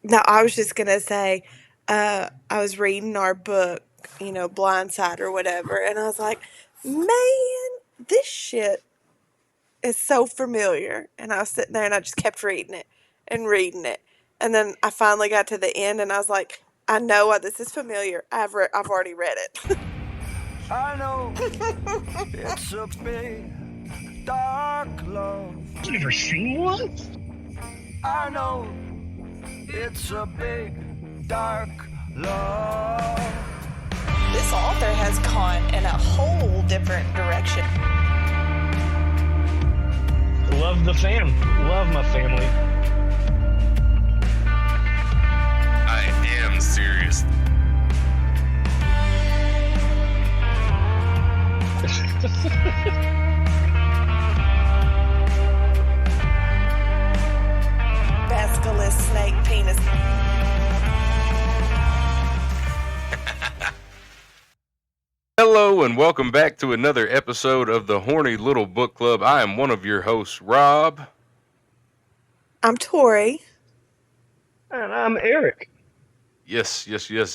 No, I was just gonna say, I was reading our book, Blindside or whatever, and I was like, man, this shit is so familiar. And I was sitting there and I just kept reading it and reading it. And then I finally got to the end and I was like, I know why this is familiar. I've already read it. I know it's a big, dark love. You never seen one? I know it's a big, dark love. This author has gone in a whole different direction. Love the fam. Love my family. I am serious. Basilisk snake penis. Hello and welcome back to another episode of the Horny Little Book Club. I am one of your hosts, Rob. I'm Tori. And I'm Eric. Yes.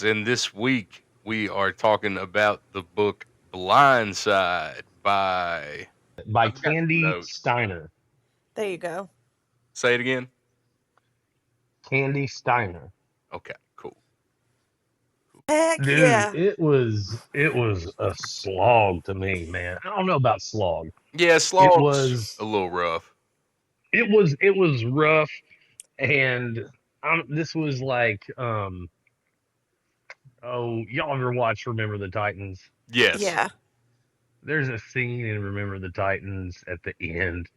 And this week we are talking about the book Blindside by Candy Steiner. There you go. Say it again. Candy Steiner. Okay, cool. Heck Dude, yeah. it was a slog to me, man. I don't know about slog. Yeah, Slog's a little rough. It was rough, and this was like y'all ever watch Remember the Titans? Yes. Yeah. There's a scene in Remember the Titans at the end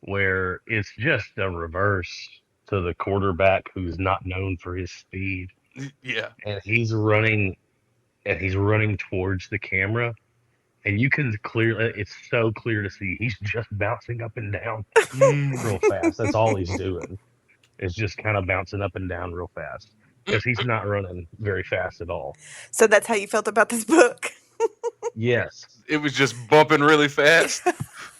where it's just a reverse to the quarterback who's not known for his speed. Yeah. And he's running towards the camera, and you can it's so clear to see he's just bouncing up and down real fast. That's all he's doing. Is just kind of bouncing up and down real fast because he's not running very fast at all. So that's how you felt about this book? Yes. It was just bumping really fast.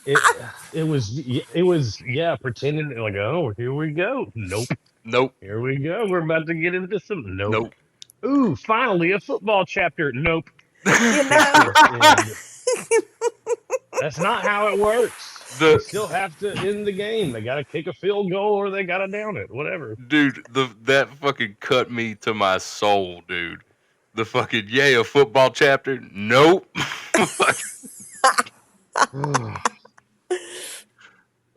It was pretending like, oh, here we go. Nope. Here we go. We're about to get into some. Nope. Ooh, finally a football chapter. Nope. You know. That's not how it works. They still have to end the game. They got to kick a field goal or they got to down it. Whatever. Dude, that fucking cut me to my soul, dude. The fucking a football chapter. Nope.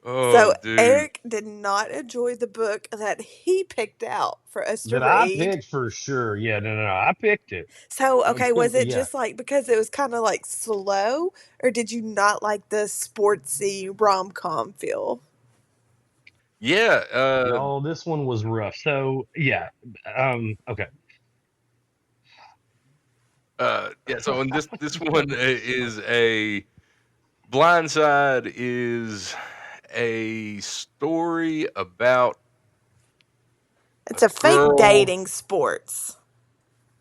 So dude. Eric did not enjoy the book that he picked out for us to read. I picked for sure. Yeah, no. I picked it. So, okay, was it just like because it was kind of like slow, or did you not like the sportsy rom-com feel? Yeah. This one was rough. So, yeah. Okay. So this one is a Blindside is a story about it's a fake dating sports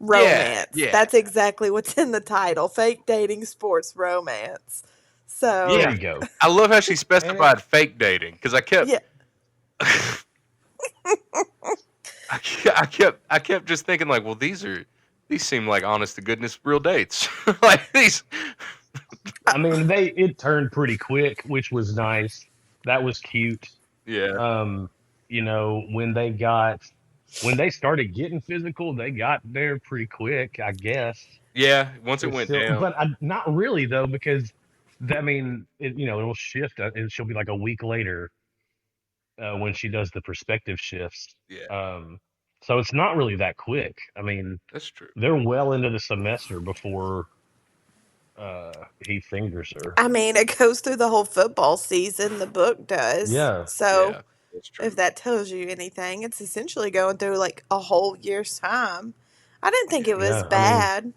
romance. Yeah. That's exactly what's in the title. Fake dating sports romance. So there you go. I love how she specified fake dating because I kept I kept just thinking like, well, these seem like honest to goodness real dates. Like these. I mean, it turned pretty quick, which was nice. That was cute. Yeah. When they started getting physical, they got there pretty quick, I guess. Yeah, once it went down. But not really though, because it'll shift, and she'll be like a week later when she does the perspective shifts. Yeah. So it's not really that quick. I mean, that's true. They're well into the semester before he fingers her. I mean, it goes through the whole football season. The book does. Yeah. So if that tells you anything, it's essentially going through like a whole year's time. I didn't think it was bad. I mean,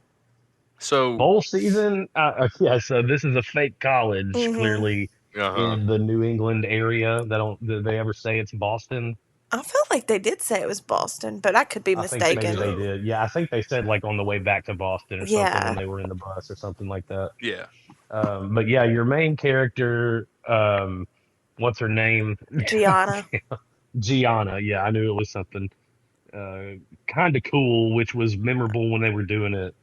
so bowl season, so this is a fake college, clearly in the New England area. Did they ever say it's Boston? I felt like they did say it was Boston, but I could be mistaken. Maybe they did. Yeah, I think they said like on the way back to Boston or something when they were in the bus or something like that. Yeah. But yeah, your main character, what's her name? Gianna. Gianna. Yeah, I knew it was something. kind of cool, which was memorable when they were doing it.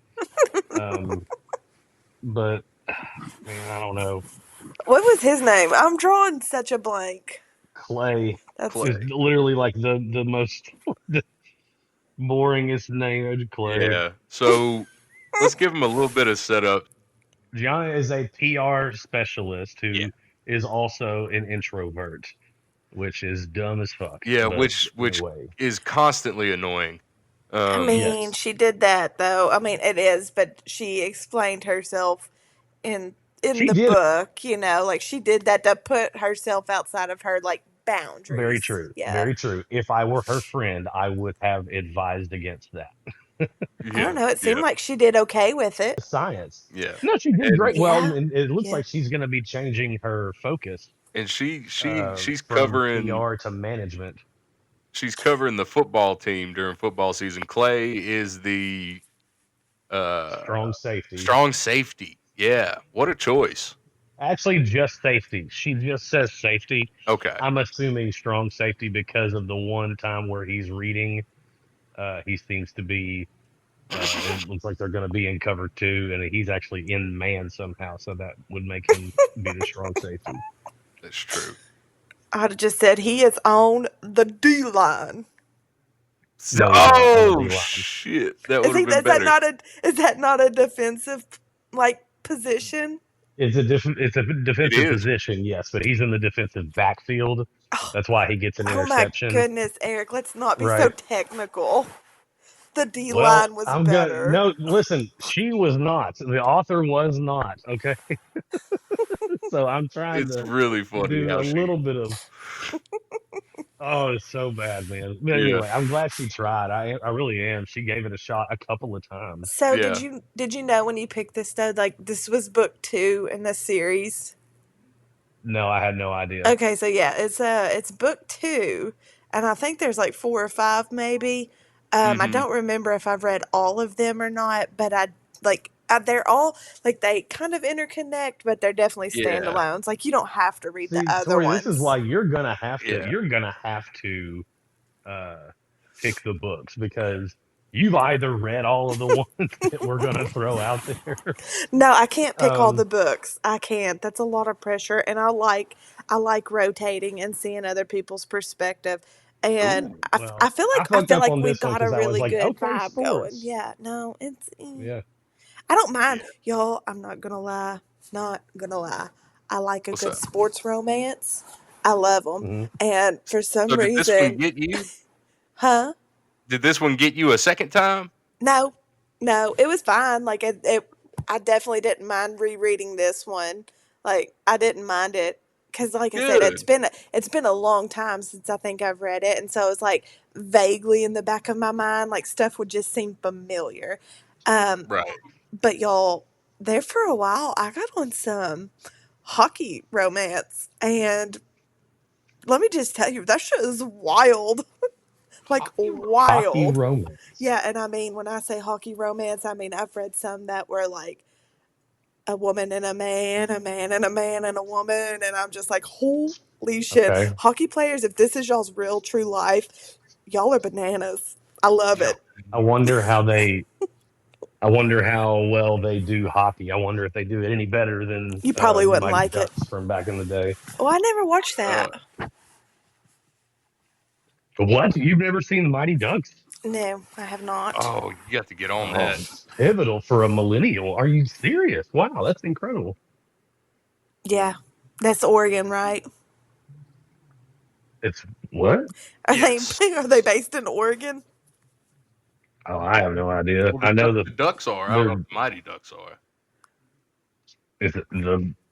Um, but man, I don't know. What was his name? I'm drawing such a blank. Clay That's is Clay. literally like the most the boringest name. Clay. Yeah. So let's give him a little bit of setup. Gianna is a PR specialist Yeah. who is also an introvert, which is dumb as fuck. Yeah, But which anyway, is constantly annoying. I mean, yes, she did that though. I mean, it is, but she explained herself in in she the did. book, you know, like she did that to put herself outside of her like Very boundaries. true. Yeah. Very true. If I were her friend, I would have advised against that. I don't Yeah, know, it seemed yeah, like she did okay with it. Science. yeah. No, she did And great. Well, Yeah. and it looks Yeah. like she's going to be changing her focus she's from covering PR to management. the football team during football season. Clay is the Strong safety. strong safety. Yeah, what a choice. Actually, just safety. She just says safety. Okay. I'm assuming strong safety because of the one time where he's reading. He seems to be. It looks like they're going to be in cover two, and he's actually in man somehow. So that would make him be the strong safety. That's true. I'd have just said he is on the D line. So, No, he's not on the oh D line. shit, that would Is have he? been better. Is that not a defensive like position? It's a It defensive is. position, yes, but he's in the defensive backfield. Oh, That's why he gets an oh my interception, goodness, Eric, let's not be so right? technical. The D Well, line was I'm gonna better. no. Listen, she was not. The author was not. Okay, so I'm trying It's to really funny do how a she. little bit of. Oh, it's so bad, man. But Yeah, anyway, I'm glad she tried. I really am. She gave it a shot a couple of times. So yeah, did you know when you picked this though, like this was book two in the series? No, I had no idea. Okay, so yeah, it's book two, and I think there's like four or five maybe. I hmm, don't remember if I've read all of them or not, but they're all like they kind of interconnect, but they're definitely yeah, standalones. Like you don't have to read the See, other Tori, this is ones. why you're gonna have to. yeah. You're gonna have to uh, pick the books because you've either read all of the ones that we're gonna throw out there. No, I can't pick all the Um, books. I can't. That's a lot of pressure, and I like rotating and seeing other people's perspective. And Ooh, well, I I fucked feel up like on we've this one got a because I was really like, good okay, vibe going. sports. Yeah, no, Yeah. I don't mind, yeah. y'all. I'm not gonna lie. Not gonna lie. I like a What's good up? sports romance. I love them, Hmm. and for some So did this one reason, get you? huh? Did this one get you a second time? No, no, it was fine. I definitely didn't mind rereading this one. Like, I didn't mind it because, like I said, Good. it's been a long time since I think I've read it, and so it's like vaguely in the back of my mind, like stuff would just seem familiar. Um, Right. but y'all, there for a while, I got on some hockey romance, and let me just tell you, that shit is wild, like Hockey Hockey wild. romance. Yeah, and I mean, when I say hockey romance, I mean I've read some that were like a woman and a man, a man and a man and a woman, and I'm just like, holy shit. Okay. Hockey players, if this is y'all's real true life, y'all are bananas. I love Yeah. it. I wonder how they. I wonder how well they do hockey. I wonder if they do it any better than You probably the wouldn't Mighty like it. Ducks from back in the day. Oh, I never watched Uh, that. What? You've never seen the Mighty Ducks? No, I have not. oh, you got to get on Oh, that. pivotal for a millennial. Are you serious? Wow, that's incredible. Yeah, that's Oregon, right? It's what? Are they Yes. are they based in Oregon? Oh, I have no idea. Well, I know that the Ducks are. I don't know they're if the Mighty Ducks are.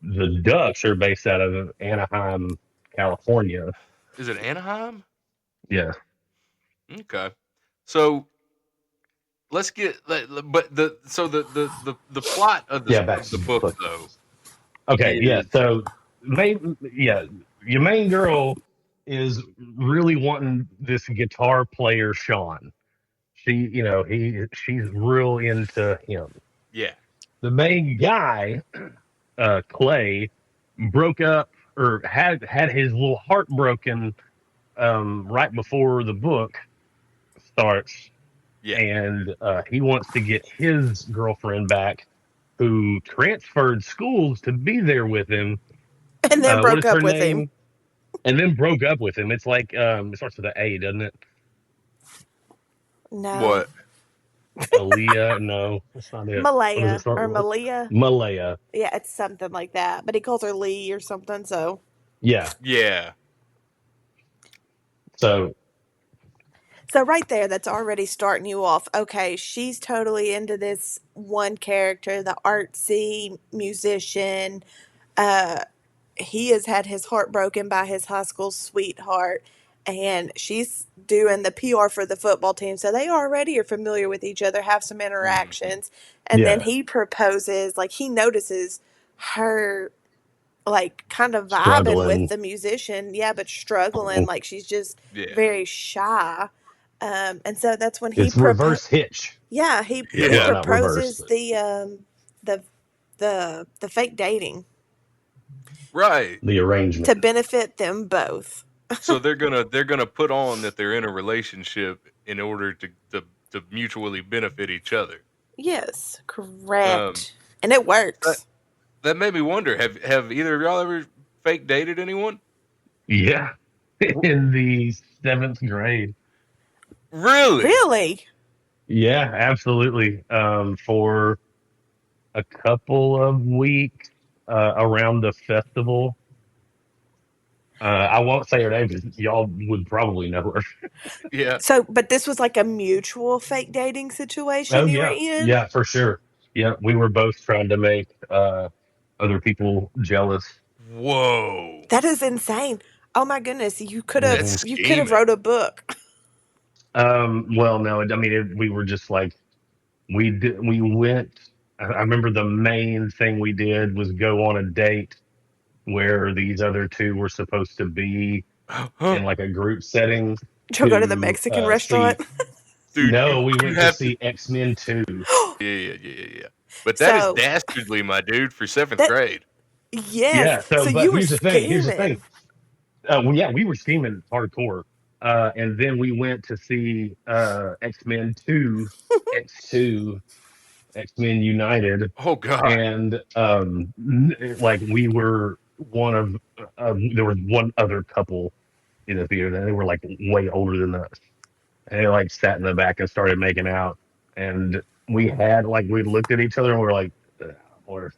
the Ducks are based out of Anaheim, California. Is it Anaheim? Yeah, Okay. So let's get. But the plot of yeah, back of to the the book book. though Okay, yeah. is So yeah, your main girl is really wanting this guitar player, Sean. She's real into him. yeah, The main guy, Clay, broke up or had his little heart broken right before the book starts, Yeah. and he wants to get his girlfriend back, who transferred schools to be there with him. And then What broke is her up with him. name? And then broke up with him. It's like it starts with an A, doesn't it? No. What? Aaliyah? No, that's not it. What does it Malaya start or with? Malia. Malaya. Yeah, it's something like that. But he calls her Lee or something, so. Yeah. Yeah. So So right there, that's already starting you off. Okay, she's totally into this one character, the artsy musician. Uh, he has had his heart broken by his high school sweetheart, and she's doing the PR for the football team. So they already are familiar with each other, have some Hmm. interactions, and then yeah, he proposes. Like he notices her like kind of vibing with struggling. the musician, yeah, but struggling. Mhm. Like she's just Yeah. very shy. And so that's when he It's reverse hitch. yeah, he Well, Yeah. not reverse, proposes but the the fake dating Right. the arrangement. to benefit them both. So they're gonna put on that they're in a relationship in order to mutually benefit each other. Yes, Um, correct. And it that works. that made me wonder. Have either of y'all ever fake dated anyone? Yeah, W- in the seventh grade. Really? Really? Yeah, absolutely. For a couple of weeks around the festival. I won't say her name because y'all would probably know her. Yeah. So, but this was like a mutual fake dating Oh situation you were yeah, in? yeah, for sure. Yeah, we were both trying to make other people jealous. Whoa. That is insane. Oh my goodness, That's Hmm. you could have scheming. wrote a book. Well, no, I mean, we were just like we went. I remember the main thing we did was go on a date where these other two were supposed to be Huh? in like a group setting Did you go to the to Mexican restaurant? see. Dude, No, we you went to have to. see X-Men 2. Yeah. But that is So dastardly, my dude, for seventh that grade. yes. Yeah, So so you but were here's the thing. Here's the thing. scheming. Well, yeah, we were scheming hardcore. And then we went to see X-Men 2, X2, X-Men United, Oh God. and like we were one of there was one other couple in the theater that they were like way older than us. And they like sat in the back and started making out. And we had like we looked at each other and we were like, or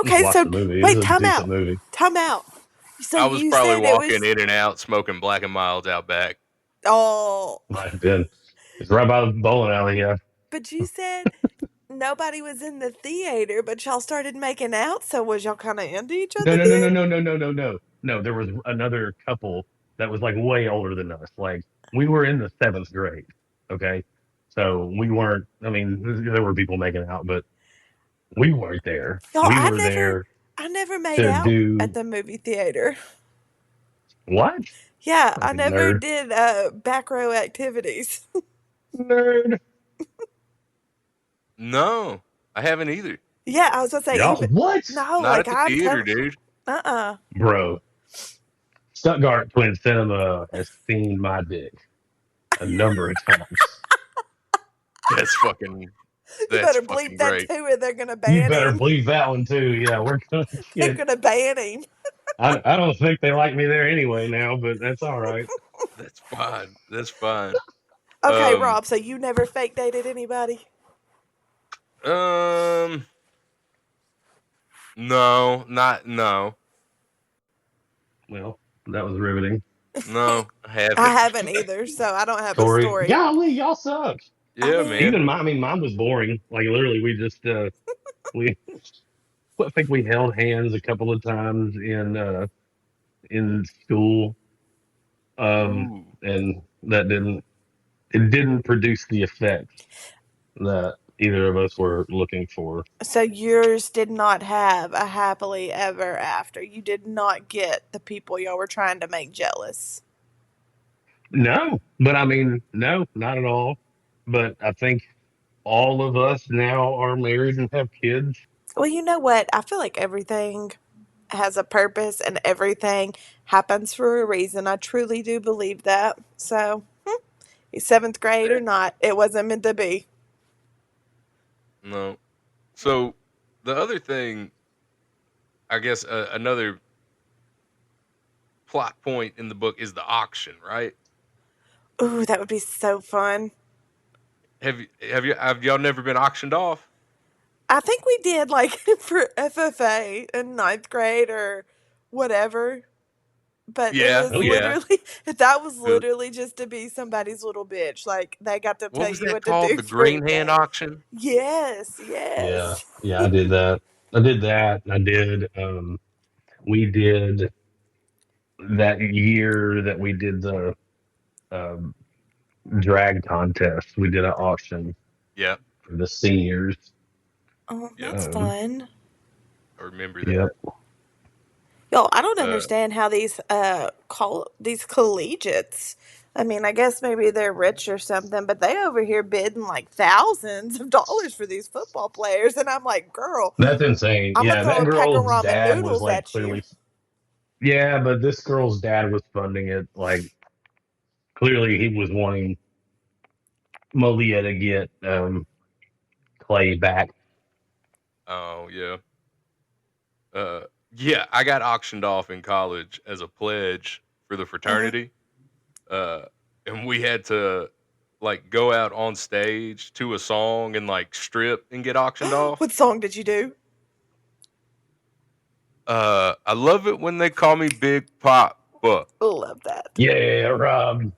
just Okay, watch so the movie. It's wait, a time decent out. movie. Time out. So I was you probably said it walking was in and out, smoking Black and Milds out back. oh, Might have been. It's right by the bowling alley. Yeah. but you said nobody was in the theater, but y'all started making out. So was y'all kind of into each No, other no, no, no, then? no, no, no, no, no. No, there was another couple that was like way older than us. Like we were in the seventh grade. Okay. So we weren't, I mean, there were people making out, but we weren't there. Y'all, We were there I never made to out at do the movie theater. what? Yeah, I Fucking never nerd. did back row activities. Nerd. No, I haven't either. Yeah, I was gonna say Y'all, even what? no, Not like at the I'm theater, telling, dude. uh. Bro, Stuttgart Twin Cinema has seen my dick a number of times. That's fucking. You That's better bleep fucking that great. too, or they're gonna You ban better him. believe that one too. Yeah, we're gonna They're get. gonna ban him. I don't think they like me there anyway now, but that's all right. That's fine. That's fine. Okay, Um. Rob. So you never fake dated anybody? Um. No. Not no. Well, that was riveting. No. I I haven't. haven't either, so I don't have a Story. story. Golly, y'all suck. I Yeah, mean, man. Even mine, I mean, mine was boring. Like literally, we just we I think we held hands a couple of times in school, Ooh. and that didn't produce the effect that either of us were looking for. so yours did not have a happily ever after. You did not get the people y'all were trying to make jealous. No, but I mean, no, not at all. But I think all of us now are married and have kids. Well, you know what? I feel like everything has a purpose and everything happens for a reason. I truly do believe that. So Seventh grade or not, it wasn't meant to be. No. So the other thing, I guess, another plot point in the book is the auction, right? Ooh, that would be so fun. Have y'all never been auctioned off? I think we did like for FFA in ninth grade or whatever. But it Yeah, was Oh yeah. yeah. literally that was The, literally just to be somebody's little bitch. Like they got to what tell was you that what to called? do The for a green hand day. auction. Yes, Yeah. yes. Yeah, I did that. I did that. I did we did that year that we did the um drag contest. We did an auction Yeah, for the seniors. Oh, yeah. that's Um fun. I remember yep. that. Yo, I don't Uh, understand how these collegiates. I mean, I guess maybe they're rich or something, but they over here bidding like thousands of dollars for these football players, and I'm like, girl, That's insane. I'm gonna Yeah, throw that a pack of girl's ramen dad was noodles like at you. clearly. Yeah, but this girl's dad was funding it. Like clearly he was wanting Malia to get Clay back. oh yeah. Uh, yeah. I got auctioned off in college as a pledge for the Uh, fraternity. Uh, and we had to like go out on stage to a song and like strip and get auctioned off. what song did you do? I love it when they call me Big Papa. Love that. Yeah, Rob.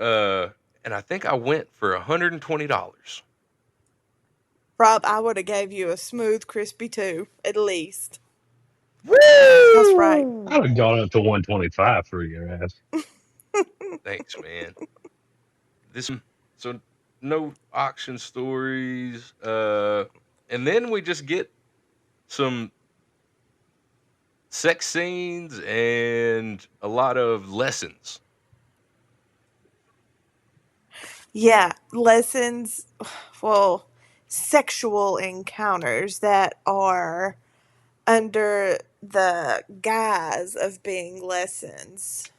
Uh, and I think I went for $120. Rob, I would have gave you a smooth crispy too, at least. That's right. Woo! I would have gone up to 125 for your ass. Thanks, man. This so no auction stories. And then we just get some sex scenes and a lot of lessons. Yeah, lessons, well, sexual encounters that are under the guise of being lessons,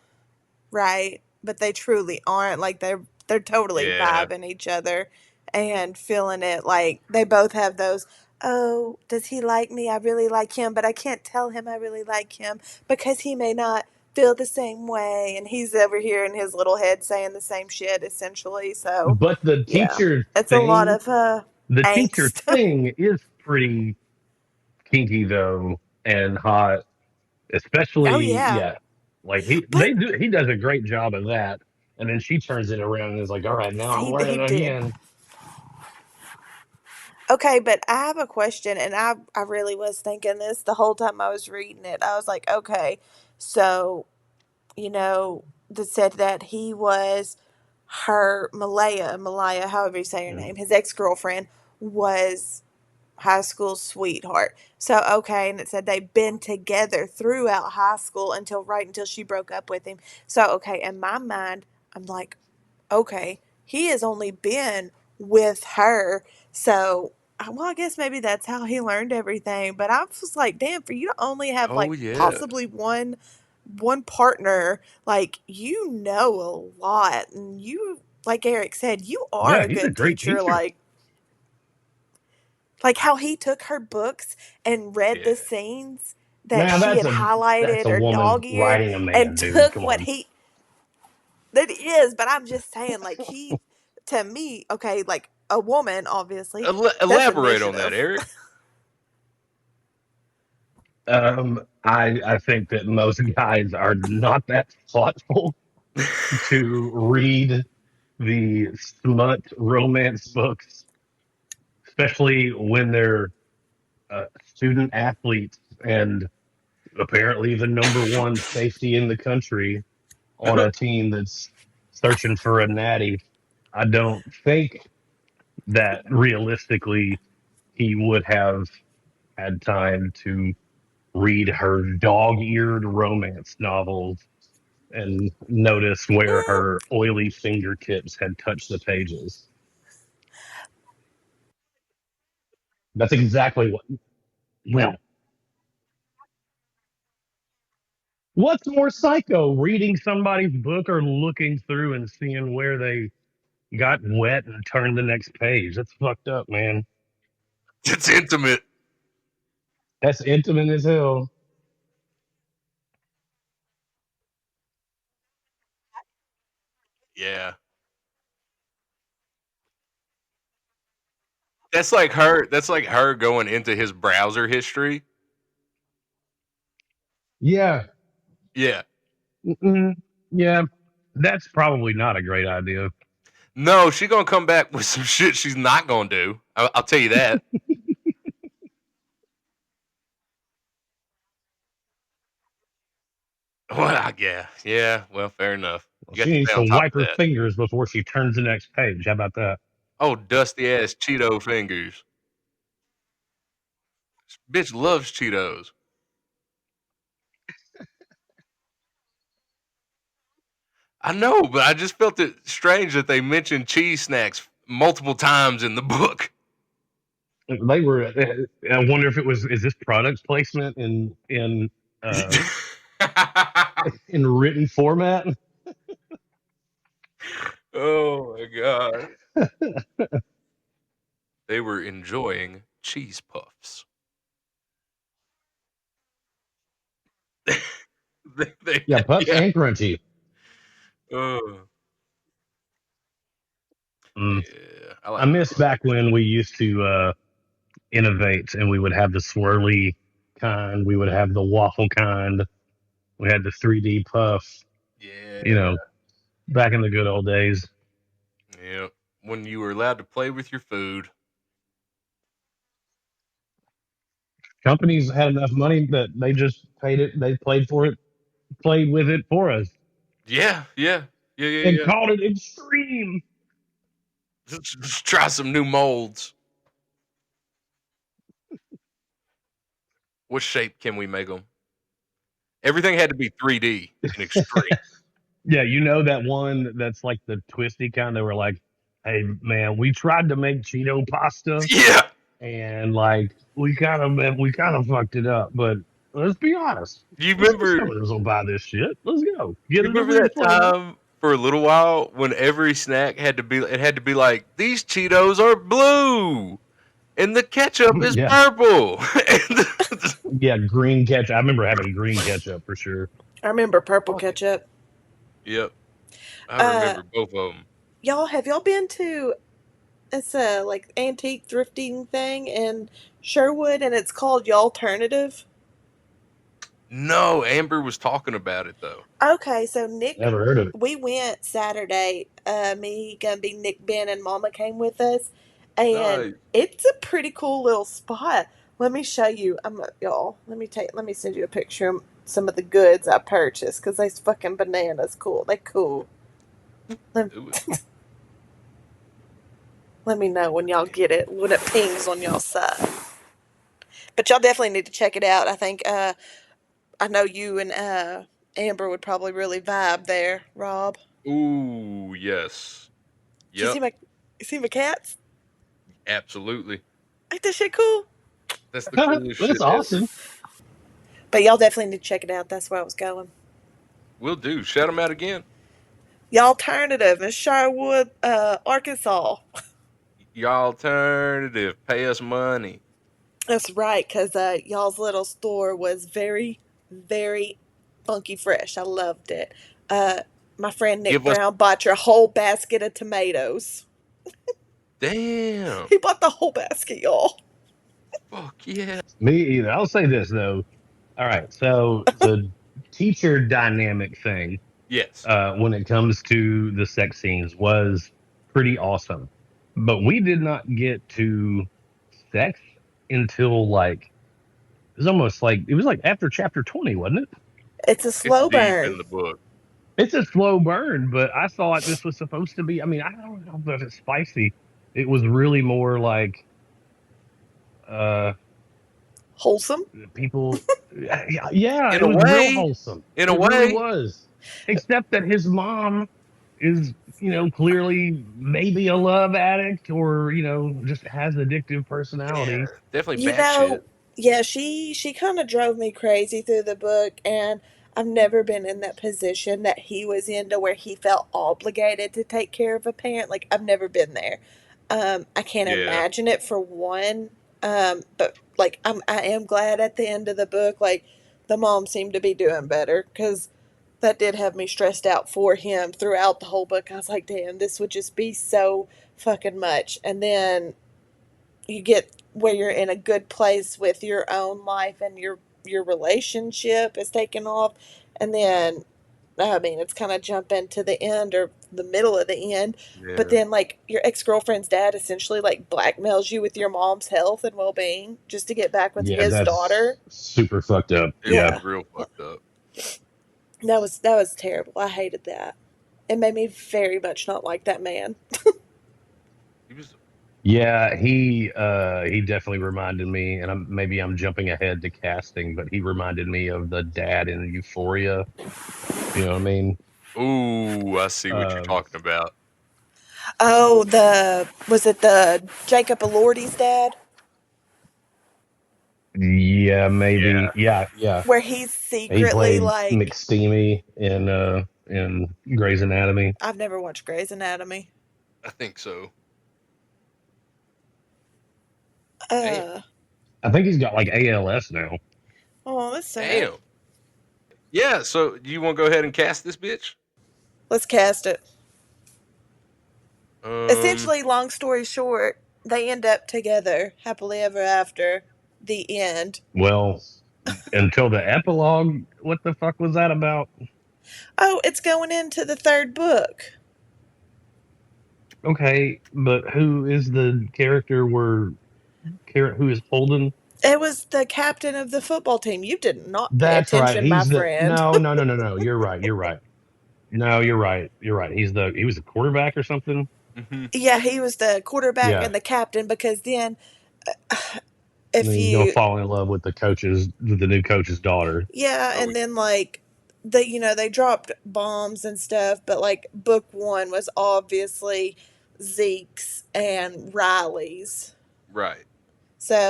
right? But they truly aren't. Like they're totally Yeah. vibing each other and feeling it. Like they both have those. Oh, does he like me? I really like him, but I can't tell him I really like him because he may not feel the same way. And he's over here in his little head saying the same shit essentially. So, But yeah, it's a lot of the teacher angst. thing is pretty kinky though and hot, Oh especially yeah, yeah. Like but he does a great job of that. And then she turns it around and is like, "All right, now I'm he learning did. again." Okay, but I have a question, and I really was thinking this the whole time I was reading it. I was like, okay, so that said that he was her Malaya, however you say your Yeah. name, his ex girlfriend was high school sweetheart. So okay, and it said they've been together throughout high school until she broke up with him. So okay, in my mind, I'm like, okay, he has only been with her. So, well, I guess maybe that's how he learned everything. But I was like, damn, for you to only have Oh like yeah. possibly one partner, like you know a lot, and you, like Eric said, you are Yeah, a he's a good great teacher. teacher. Like how he took her books and read Yeah. the scenes that Now she had that's highlighted a or woman dog eared writing a and man, dude. took Come what on. he that is, but I'm just saying, like, to me, okay, like a woman, obviously, that's Elaborate on that, initiative. Eric. I think that most guys are not that thoughtful to read the smut romance books, especially when they're student athletes and apparently the number one safety in the country on a team that's searching for a natty. I don't think that realistically he would have had time to read her dog-eared romance novels and notice where Mm, her oily fingertips had touched the pages. That's exactly what. Well, What's more psycho, reading somebody's book or looking through and seeing where they got wet and turned the next page? That's fucked up, man. It's intimate. That's intimate as hell. Yeah. That's like her going into his browser history. Yeah. Yeah. Mm-mm. Yeah. That's probably not a great idea. No, she gonna come back with some shit she's not gonna do. I'll tell you that. Well, yeah, yeah. Well, fair enough. Well, You got she to needs stay to on top wipe of her that. fingers before she turns the next page. How about that? Oh, dusty ass Cheeto fingers. Bitch loves Cheetos. I know, but I just felt it strange that they mentioned cheese snacks multiple times in the book. They were. I wonder if it was. Is this product placement in written format? Oh my god. They were enjoying cheese puffs. Yeah, puffs Yeah. and crunchy. Oh, Mm. yeah. I I like miss back crunch. when we used to innovate and we would have the swirly kind, we would have the waffle kind, we had the 3D puff. You Yeah. know, back in the good old days, Yeah. When you were allowed to play with your food. companies had enough money that they just paid it. They played for it, played with it for us, Yeah, yeah. Yeah, and yeah, called it extreme. yeah. Let's try some new molds. What shape can we make them? Everything had to be 3D and extreme. Yeah, you know that one that's like the twisty kind. They were like, "Hey man, we tried to make Cheeto pasta, Yeah. and like we kind of fucked it up. But let's be honest, You the remember consumers will buy this shit. Let's go get you it a remember that refloater." time for a little while when every snack had to be like, these Cheetos are blue and the ketchup is Yeah, purple. yeah, green ketchup. I remember having green ketchup for sure. I remember purple Fuck it. ketchup. Yep. I Uh, remember both of them. y'all, have y'all been to it's a like antique thrifting thing in Sherwood, and it's called Y'alternative. No, Amber was talking about it though. Okay, so Nick, Never heard of it. we went Saturday. Me, Gumby, Nick, Ben, and Mama came with us, and Nice. it's a pretty cool little spot. Let me show you. Y'all. Let me send you a picture of some of the goods I purchased because they's fucking bananas. Cool. They cool. Let, Do it. let me know when y'all get it when it pings on y'all side. But y'all definitely need to check it out. I think I know you and Amber would probably really vibe there, Rob. Ooh, yes. Did you Yep. see my cats? Absolutely. Ain't that shit cool? That's the coolest That's shit ever. awesome. But y'all definitely need to check it out. That's where I was going. Will do. Shout them out again. Y'all alternative in Sherwood, Arkansas. Y'all alternative. Pay us money. That's right, because y'all's little store was very, very funky fresh. I loved it. Uh, my friend Nick Give us Brown bought your whole basket of tomatoes. damn. He bought the whole basket, y'all. Fuck yeah. Me either. I'll say this though. All right, so the teacher dynamic thing Yes. when it comes to the sex scenes was pretty awesome, but we did not get to sex until like it was like after chapter 20, wasn't it? It's a It's slow deep in burn. the book. It's a slow burn, but I thought this was supposed to be. I mean, I don't know if it's spicy. It was really more like uh Wholesome. people. Yeah, In it a was real way. wholesome. In a It really way. was. Except that his mom is, clearly maybe a love addict or, just has addictive Yeah. personality. Definitely You batshit. know, yeah, she kind of drove me crazy through the book, and I've never been in that position that he was in to where he felt obligated to take care of a parent. Like, I've never been there. I can't Yeah. imagine it for one. But like, I am glad at the end of the book, like the mom seemed to be doing better because that did have me stressed out for him throughout the whole book. I was like, damn, this would just be so fucking much. And then you get where you're in a good place with your own life and your relationship is taking off, and then I mean it's kind of jumping to the end or the middle of the end, but Yeah. then like your ex-girlfriend's dad essentially like blackmails you with your mom's health and well-being just to get back with Yeah, his that's daughter. super fucked up. It was Yeah. Yeah, real fucked up. that was terrible. I hated that. It made me very much not like that man. He was. Yeah, he definitely reminded me, and maybe I'm jumping ahead to casting, but he reminded me of the dad in Euphoria. You know what I mean? Ooh, I see what you're Um, talking about. Oh, the was it the Jacob Elordi's dad? yeah, maybe. Yeah, Yeah, yeah. Where he's He secretly played like, McSteamy in Grey's Anatomy. I've never watched Grey's Anatomy. I think so. Damn. Uh, I think he's got like ALS now. oh, that's sad. Damn. Yeah. So, do you want to go ahead and cast this bitch? Let's cast it. Um. Essentially, long story short, they end up together happily ever after. The end. Well, until the epilogue, what the fuck was that about? Oh, it's going into the third book. Okay, but who is the character who is Holden? It was the captain of the football team. You did not pay That's right. attention, my He's the friend. no, no, no, no, no. You're right. You're right. No, you're right. You're right. He was a quarterback or something. Hmm. Yeah, he was the quarterback Yeah. and the captain because then And if then he's gonna you fall in love with the new coach's daughter. yeah, Oh, and then like they dropped bombs and stuff, but like book one was obviously Zeke's and Riley's. right.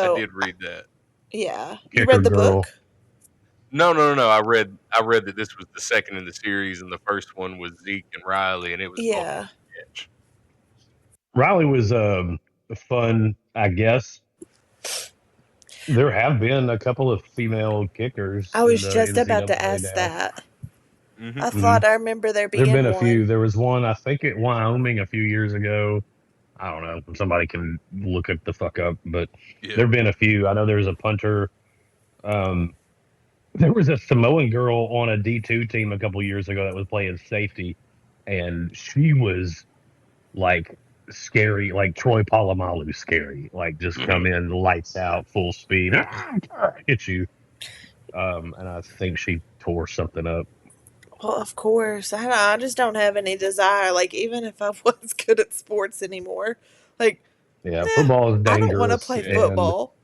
I So did read that. yeah, you Kicker read the girl. book? No, no, no, no. I read that this was the second in the series, and the first one was Zeke and Riley, and it was both Yeah, sketch. Riley was fun, I guess. There have been a couple of female kickers I in was the just about to NCAA ask now. that. Hmm. I Hmm. thought I remember there There have been being a few. one. There was one, I think, at Wyoming a few years ago. I don't know. Somebody can look it the fuck up, but Yeah. there have been a few. I know there was a punter. Um, there was a Samoan girl on a D2 team a couple years ago that was playing safety, and she was like scary, like Troy Polamalu scary, like just come in lights out, full speed, hit you. And I think she tore something up. Well, of course. I just don't have any desire. Like even if I was good at sports anymore, like Yeah, eh, football is I don't want to dangerous, play and football.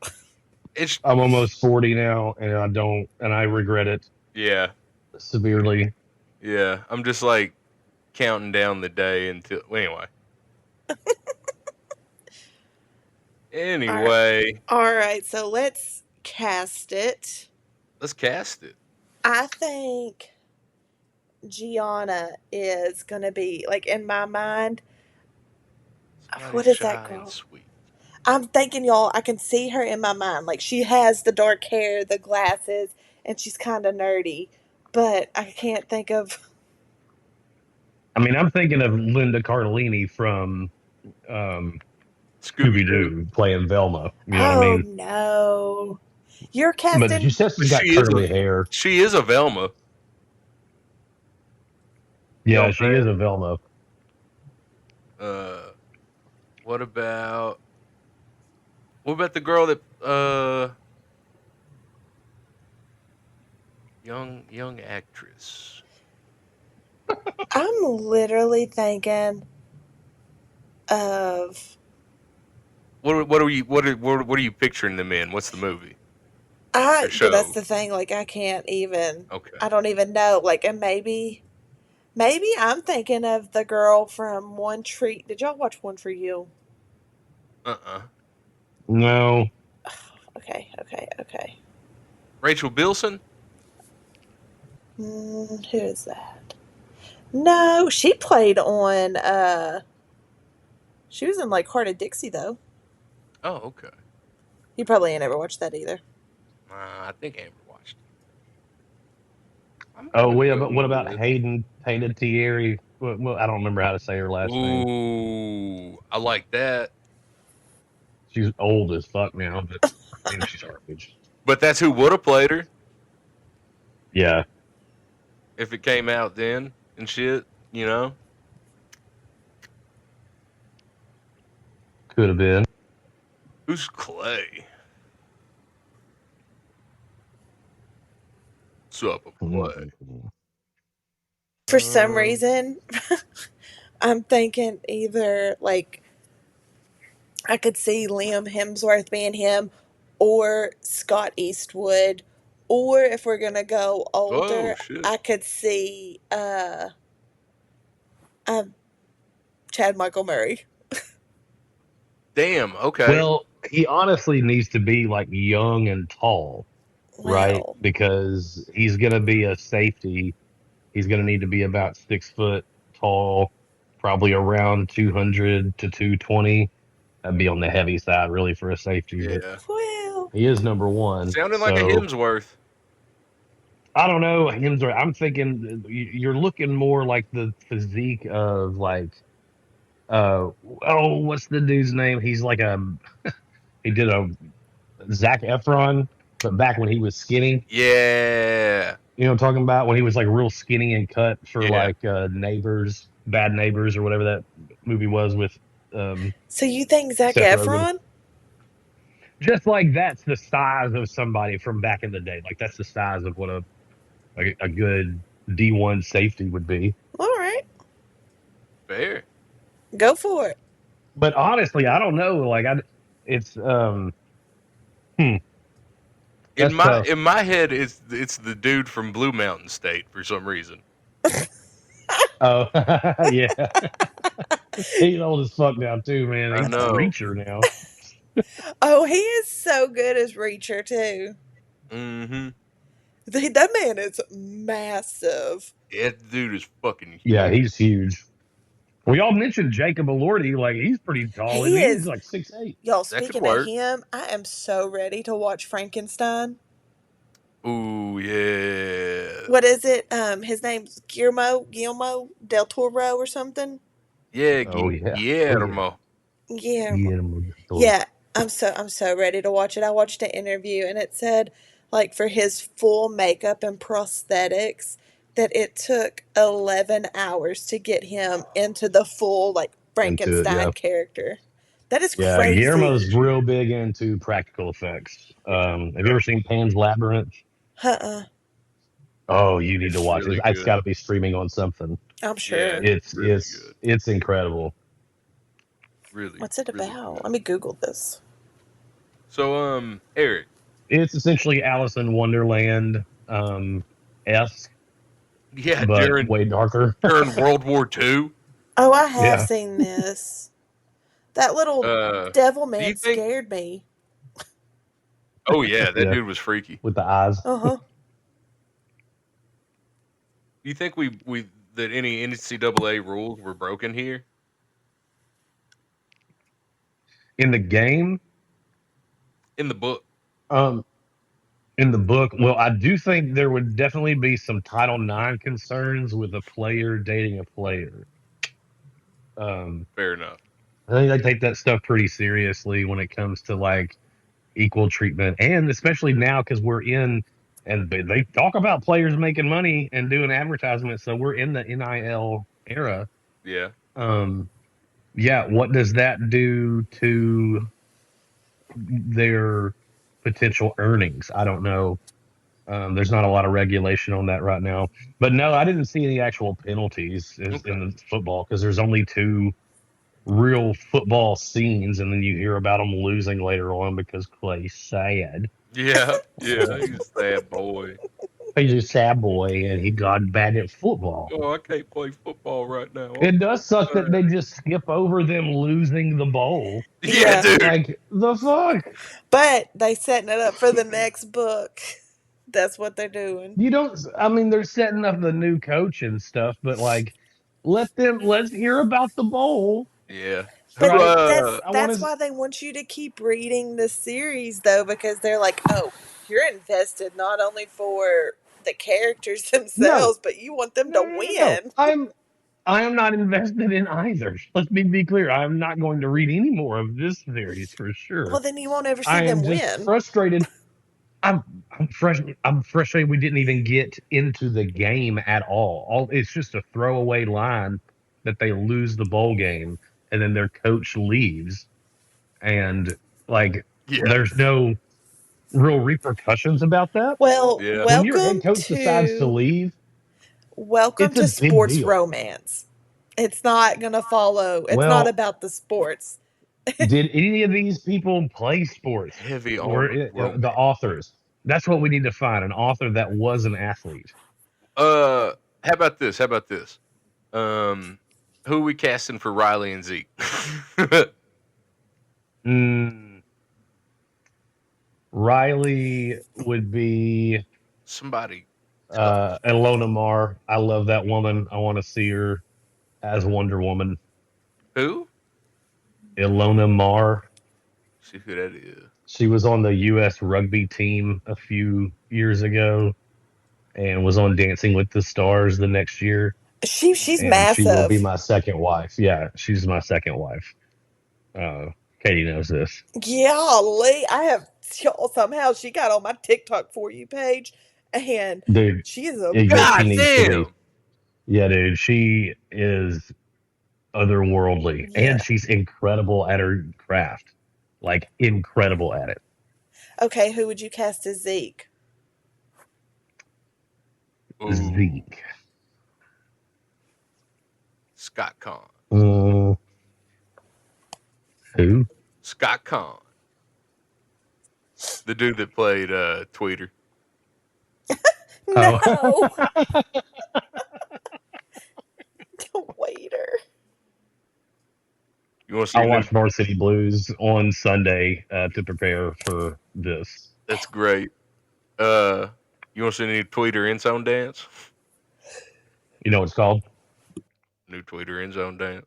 It's I'm almost 40 now, and I regret it yeah, severely. yeah. I'm just like counting down the day until anyway. All right. Anyway, All right, so let's cast it. let's cast it. I think Gianna is going to be, like, in my mind, Somebody what is that shy and girl? sweet. I'm thinking, y'all, I can see her in my mind. Like, she has the dark hair, the glasses, and she's kind of nerdy. But I can't think of. I mean, I'm thinking of Linda Cardellini from um, Scooby Scooby Doo. Doo playing Velma. You know what I Oh, mean? no. You're But she casting. says But she's got curly hair. she is a Velma. You know Yeah, what she is a Velma. I'm saying? What about the girl that young actress? I'm literally thinking of. What are you picturing them in? What's the movie or But that's show? the thing. Like, I can't even. Okay. I don't even know. Like, and maybe I'm thinking of the girl from One Tree. Did y'all watch One for You? Uh-uh. No, Okay, okay, okay. Rachel Bilson? Who is that? No, she played on. She was in like Heart of Dixie though. Oh, okay. You probably ain't ever watched that either. I think Amber watched it. I'm Oh, gonna yeah, go but what about with. Hayden Thierry? Well, I don't remember how to say her last name. Ooh, I like that. She's old as fuck now, but man, she's garbage. But that's who would have played her Yeah, if it came out then and shit. You know, could have been. who's Clay? What's up, a Clay? For some Um, reason, I'm thinking either like I could see Liam Hemsworth being him, or Scott Eastwood, or if we're gonna go oh older, shit! I could see um, Chad Michael Murray. Damn. Okay. Well, he honestly needs to be like young and tall, right? Well, Because he's going to be a safety. He's going to need to be about 6 foot tall, probably around 200 to 220. That'd be on the heavy side, really, for a safety, but Yeah. well, he is number one. Sounded like a So Hemsworth. I don't know. I'm thinking you're looking more like the physique of like, oh, what's the dude's name? He's like he did a Zach Efron, but back when he was skinny. Yeah. You know what I'm talking about? When he was like real skinny and cut for Yeah. like Neighbors, Bad Neighbors, or whatever that movie was with so you think Zach Seth Rogen. Efron? Just like that's the size of somebody from back in the day. Like that's the size of what a good D1 safety would be. All right, Fair. go for it. But honestly, I don't know. It's hmm, In that's my tough. in my head, it's the dude from Blue Mountain State for some reason. Oh yeah, he's old as fuck now too, man. I He's know. Reacher now. Oh, he is so good as Reacher too. Mm-hmm. That man is massive. That dude is fucking Yeah, huge. he's huge. We all mentioned Jacob Elordi, like he's pretty tall, isn't He he? He's is. like 6'8". Y'all, That could speaking of work. him, I am so ready to watch Frankenstein. Ooh yeah. What is it? His name's Guillermo del Toro or something. Yeah. Oh yeah, oh yeah, Guillermo. Yeah, Guillermo del Toro. yeah. I'm so ready to watch it. I watched an interview and it said like for his full makeup and prosthetics that it took 11 hours to get him into the full like Into it, yeah, Frankenstein character. That is yeah. crazy. Guillermo's real big into practical effects. Have you ever seen Pan's Labyrinth? Uh-uh. Oh, you need to It's watch it. really It's good. got to be streaming on something. I'm Yeah, sure. it's It's really it's good. it's incredible. Really, What's it really about? good. Let me Google this. So, Eric. It's essentially Alice in Wonderland esque, Yeah, but during way darker. during World War II. Oh, I have Yeah, seen this. That little Uh, devil do you man think? scared me. Oh yeah, that yeah, dude was freaky. with the eyes. Uh huh. Do you think we that any NCAA rules were broken here In the game, in the book? um, in the book, well, I do think there would definitely be some Title IX concerns with a player dating a player. Um, Fair enough. I think they take that stuff pretty seriously when it comes to like equal treatment, and especially now because we're in, and they talk about players making money and doing advertisements, so we're in the NIL era. Yeah. Um, yeah, what does that do to their potential earnings? I don't know. There's not a lot of regulation on that right now. But no, I didn't see any actual penalties Okay. in the football because there's only two real football scenes, and then you hear about them losing later on because Clay's sad. Yeah. Yeah. He's a sad boy. He's a sad boy, and he got bad at football. Oh, I can't play football right now. It does suck that Sad. they just skip over them losing the bowl. Yeah, Yeah. dude. Like the fuck. But they setting it up for the next book. That's what they're doing. You don't. I mean, they're setting up the new coach and stuff, but like, let's hear about the bowl, Yeah. Who? But right? that's I want that's to. why they want you to keep reading the series though, because they're like, oh, you're invested not only for the characters No, themselves, but you want them to no. win. I am not invested in either. Let me be clear. I am not going to read any more of this series for Well, sure. then you won't ever see I am them just win. frustrated. I'm frustrated we didn't even get into the game at all. It's just a throwaway line that they lose the bowl game and then their coach leaves and like Yeah. there's no real repercussions about that. Well, Yeah. When your head coach decides to leave, welcome it's a to big sports deal. romance. It's not gonna follow. It's not Well, about the sports. did any of these people play sports Heavy or on the romance. authors? That's what we need to find, an author that was an athlete. How about this? How about this? Who are we casting for Riley and Zeke? Mm, Riley would be Somebody tough. Ilona Mar. I love that woman. I want to see her as Wonder Woman. Who? Ilona Mar. See who that is. She was on the U.S. rugby team a few years ago and was on Dancing with the Stars the next year. She's And she will be massive. my second wife. Yeah, she's my second wife. Uh, Katie knows this. Golly, I have somehow she got on my TikTok for you page, and Dude, she is a yeah, she God needs to be. damn. Yeah, dude, she is otherworldly and yeah. she's incredible at her craft. Like, incredible at it. Okay, who would you cast as Zeke? Ooh. Zeke. Scott Kahn. Who? Scott Kahn. The dude that played Tweeter. No, Oh. waiter. You want to see I a new? watched Varsity Blues on Sunday to prepare for this. That's great. You want to see a new Tweeter end zone dance? You know what it's called? New Tweeter end zone dance.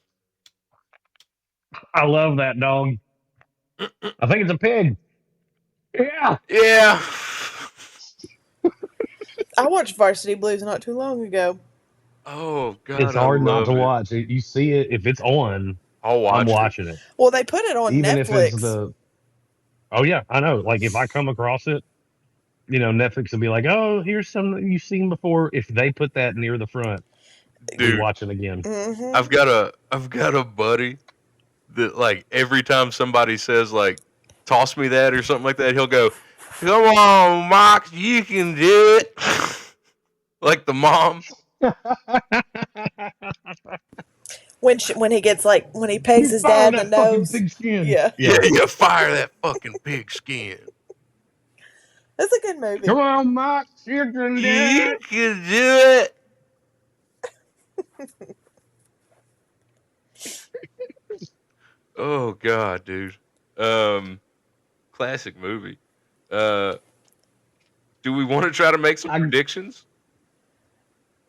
I love that dog. I think it's a pig. Yeah. Yeah. I watched Varsity Blues not too long ago. Oh It's God, I hard not to love it. watch. You see it, if it's on, I'll I'm watch it. watching it. Well, they put it on Even if it's Netflix. oh, yeah, I know. Like, if I come across it, Netflix will be like, oh, here's something you've seen before. If they put that near the front, we Dude, watch it again. Mm-hmm. I've got a buddy that like every time somebody says like toss me that or something like that, he'll go, "Come on, Mox, you can do it." Like the mom. When he gets when he pegs You his fire dad in the that fucking nose. pigskin. Yeah, Yeah, yeah, fire that fucking pig skin. that's a good movie. Come on, Mike, you can do You it. can do it. Oh God, dude. Classic movie. Do we want to try to make some predictions?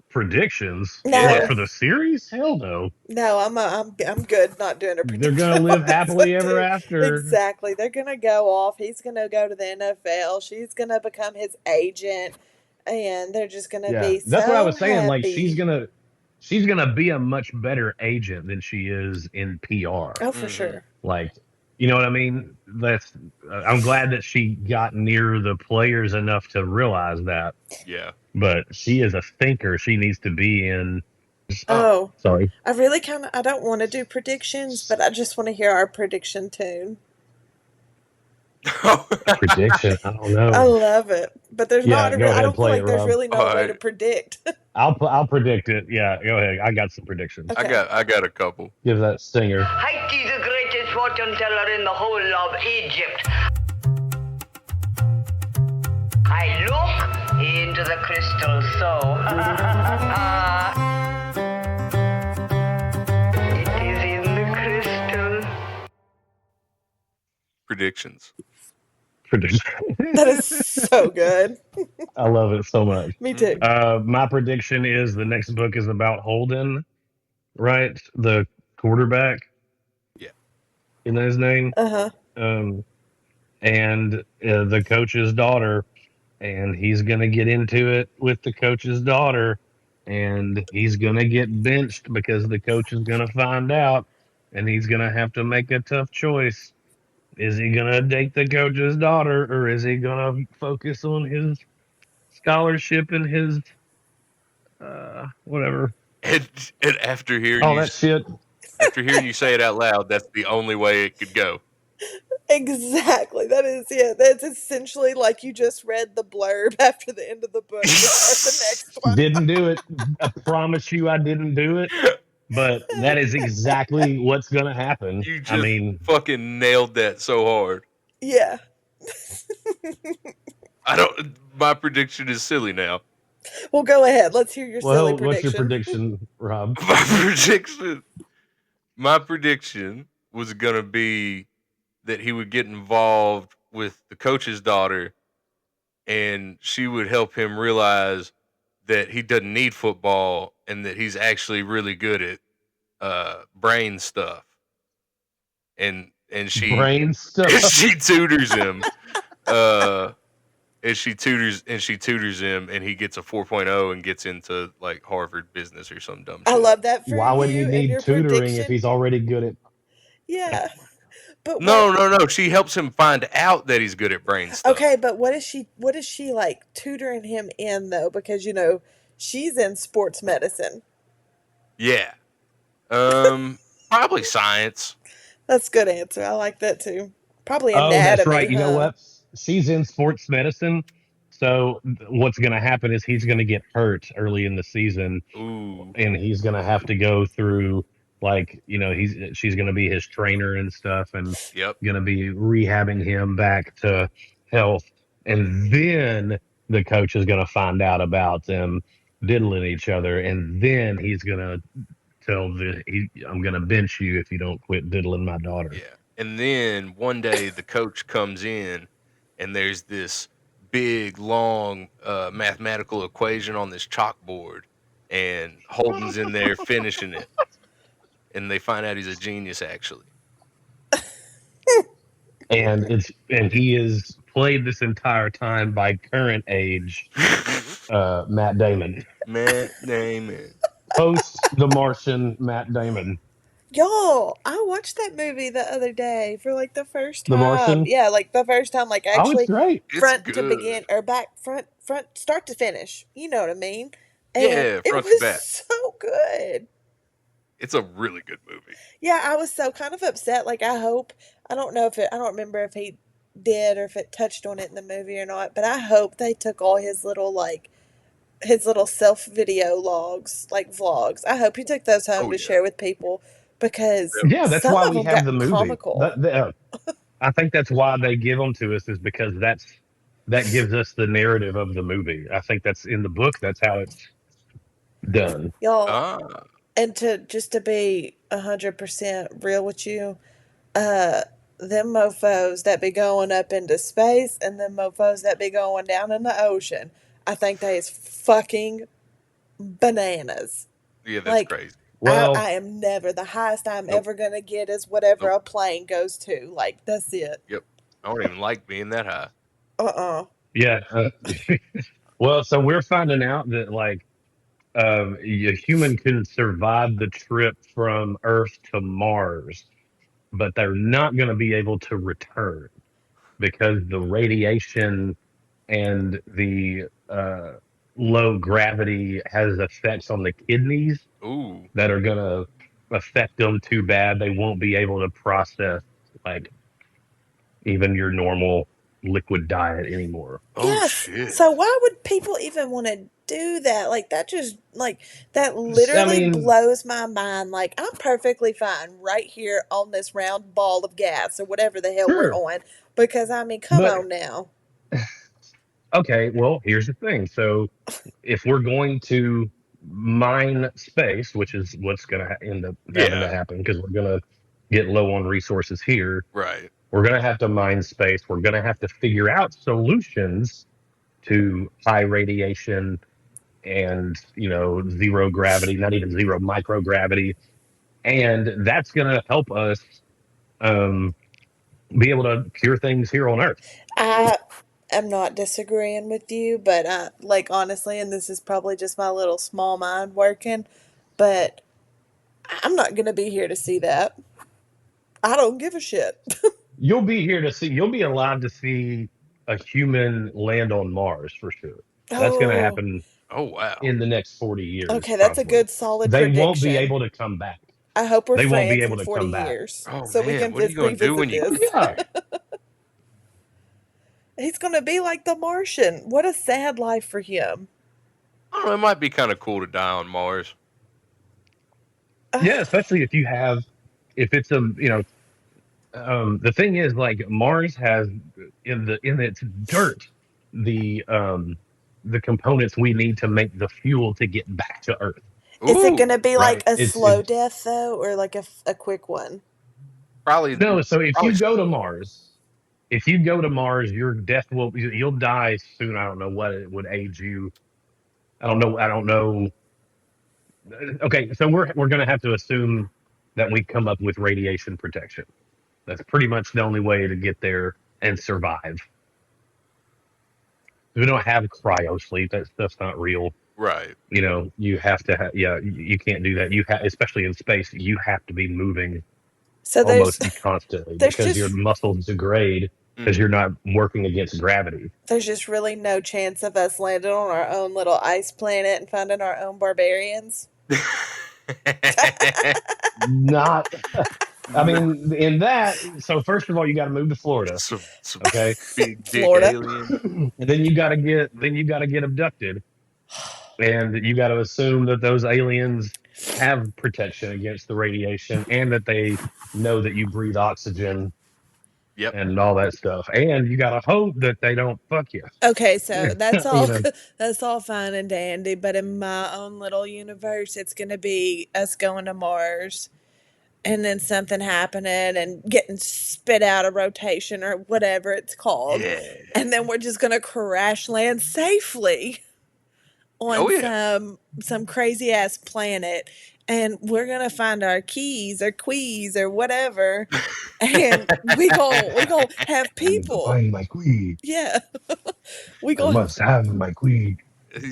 Predictions? No. What, for the series? Hell no. No, I'm good not doing a They're prediction. gonna live on this happily one, ever too. after. Exactly. They're gonna go off. He's gonna go to the NFL. She's gonna become his agent, and they're just gonna Yeah, be that's what I so was saying. Like, happy. she's gonna be a much better agent than she is in PR. Oh, for sure. Like, you know what I mean? I'm glad that she got near the players enough to realize that. Yeah. But she is a thinker. She needs to be in. Oh, sorry. I really I don't want to do predictions, but I just want to hear our prediction tune. Prediction? I don't know. I love it, but there's Yeah, not. go ahead, I don't feel play like it, there's Rob. really no way to predict. I'll predict it. Yeah, go ahead. I got some predictions. Okay. I got a couple. Give that stinger. Haiti, the greatest fortune teller in the whole of Egypt. I look into the crystal so. It is in the crystal. Predictions. prediction. That is so good. I love it so much. Me too. My prediction is the next book is about Holden, right? The quarterback, Yeah. isn't that his name? Uh huh. Um, and the coach's daughter, and he's gonna get into it with the coach's daughter, and he's gonna get benched because the coach is gonna find out, and he's gonna have to make a tough choice. Is he gonna date the coach's daughter, or is he gonna focus on his scholarship and his whatever, And after hearing all you that shit? say it out loud, that's the only way it could go. Exactly. That is it. That's essentially like you just read the blurb after the end of the book to start the next one. Didn't do it. I promise you, I didn't do it. But that is exactly what's gonna happen. You I just mean, fucking nailed that so hard. Yeah. I don't. My prediction is silly now. Well, go ahead. Let's hear your silly well, what's your prediction. prediction, Rob? My prediction was gonna be that he would get involved with the coach's daughter, and she would help him realize that he doesn't need football and that he's actually really good at brain stuff. And she Brain stuff. she tutors him. Uh, and she tutors him, and he gets a 4.0 and gets into like Harvard business or some dumb shit. I love that for Why would he you and need your tutoring if prediction. he's already good at? Yeah. But No, what? no, no. She helps him find out that he's good at brain stuff. Okay, but what is she like tutoring him in though? Because she's in sports medicine. Yeah. Probably science. That's a good answer. I like that too. Probably Oh, that's right. anatomy, You know huh? what? She's in sports medicine. So what's going to happen is he's going to get hurt early in the season, Ooh. and he's going to have to go through like she's going to be his trainer and stuff, and Yep. going to be rehabbing him back to health, and then the coach is going to find out about them diddling each other, and then he's going to tell I'm going to bench you if you don't quit diddling my daughter. Yeah. And then one day the coach comes in, and there's this big, long mathematical equation on this chalkboard, and Holden's in there finishing it. And they find out he's a genius, actually. And he is played this entire time by current age Matt Damon. Matt Damon. Post The Martian Matt Damon. Y'all, I watched that movie the other day for like the first The time. Martian? Yeah, like the first time, like Oh, it's actually great. It's front to good. begin or back front start to finish. You know what I mean? And Yeah, it front to was back. so good. It's a really good movie. Yeah, I was so kind of upset. Like I don't remember if he did or if it touched on it in the movie or not, but I hope they took all his little self video logs, like vlogs. I hope he took those home to share with people because Yeah, that's some why of we them have got the movie. comical. I think that's why they give them to us, is because that gives us the narrative of the movie. I think that's in the book. That's how it's done. Y'all, and to be 100% real with you, them mofos that be going up into space and them mofos that be going down in the ocean, I think they is fucking bananas. Yeah, that's Like, crazy. Well, I am never, the highest I'm Nope. ever going to get is whatever Nope. a plane goes to. Like, that's it. Yep. I don't even like being that high. yeah. Well, so we're finding out that like a human can survive the trip from Earth to Mars, but they're not going to be able to return because the radiation and the low gravity has effects on the kidneys Ooh. that are going to affect them too bad. They won't be able to process like even your normal liquid diet anymore. Oh, Yes. shit. So why would people even want to do that? Like that literally blows my mind. Like I'm perfectly fine right here on this round ball of gas or whatever the hell we're on because I mean, come on now. Okay, well, here's the thing. So if we're going to mine space, which is what's going to end up having to happen because we're going to get low on resources here. Right. We're going to have to mine space. We're going to have to figure out solutions to high radiation and, zero gravity, not even zero microgravity. And that's going to help us um, be able to cure things here on Earth. I am not disagreeing with you, but like honestly, and this is probably just my little small mind working, but I'm not gonna be here to see that. I don't give a shit. You'll be alive to see a human land on Mars for sure. That's going to Oh, happen Oh wow. in the next 40 years, okay, that's a probably. good solid They won't be prediction. able to come back. I hope we're They won't be friends able in to 40 come back. years Oh so we man, can what are you gonna do revisit when you? Oh, this. yeah. He's gonna be like the Martian. What a sad life for him. I don't know. It might be kind of cool to die on Mars. Yeah, especially if it's the thing is, like, Mars has in its dirt the components we need to make the fuel to get back to Earth, Is it Ooh, gonna be like right? a It's slow death though, or like a quick one? probably, no. So probably. if you go to Mars, your death you'll die soon. I don't know what it would age you. I don't know. Okay, so we're going to have to assume that we come up with radiation protection. That's pretty much the only way to get there and survive. We don't have cryo sleep. That stuff's not real. Right. You have to have, yeah, you can't do that. Especially in space, you have to be moving So almost constantly there's because your just muscles degrade because you're not working against gravity. there's just really no chance of us landing on our own little ice planet and finding our own barbarians. Not, I mean, in that, so first of all, you got to move to Florida, some okay? big dick Florida. aliens. And then you got to get abducted, and you got to assume that those aliens have protection against the radiation and that they know that you breathe oxygen Yep. and all that stuff. And you got to hope that they don't fuck you. Okay, so that's you all know, that's all fine and dandy, but in my own little universe, it's gonna be us going to Mars and then something happening and getting spit out of rotation or whatever it's called, Yeah. and then we're just gonna crash land safely Oh on yeah. some crazy ass planet, and we're gonna find our keys or quees or whatever, and we gonna have I need to people. find my queen. Yeah, we I gonna. must have my queen.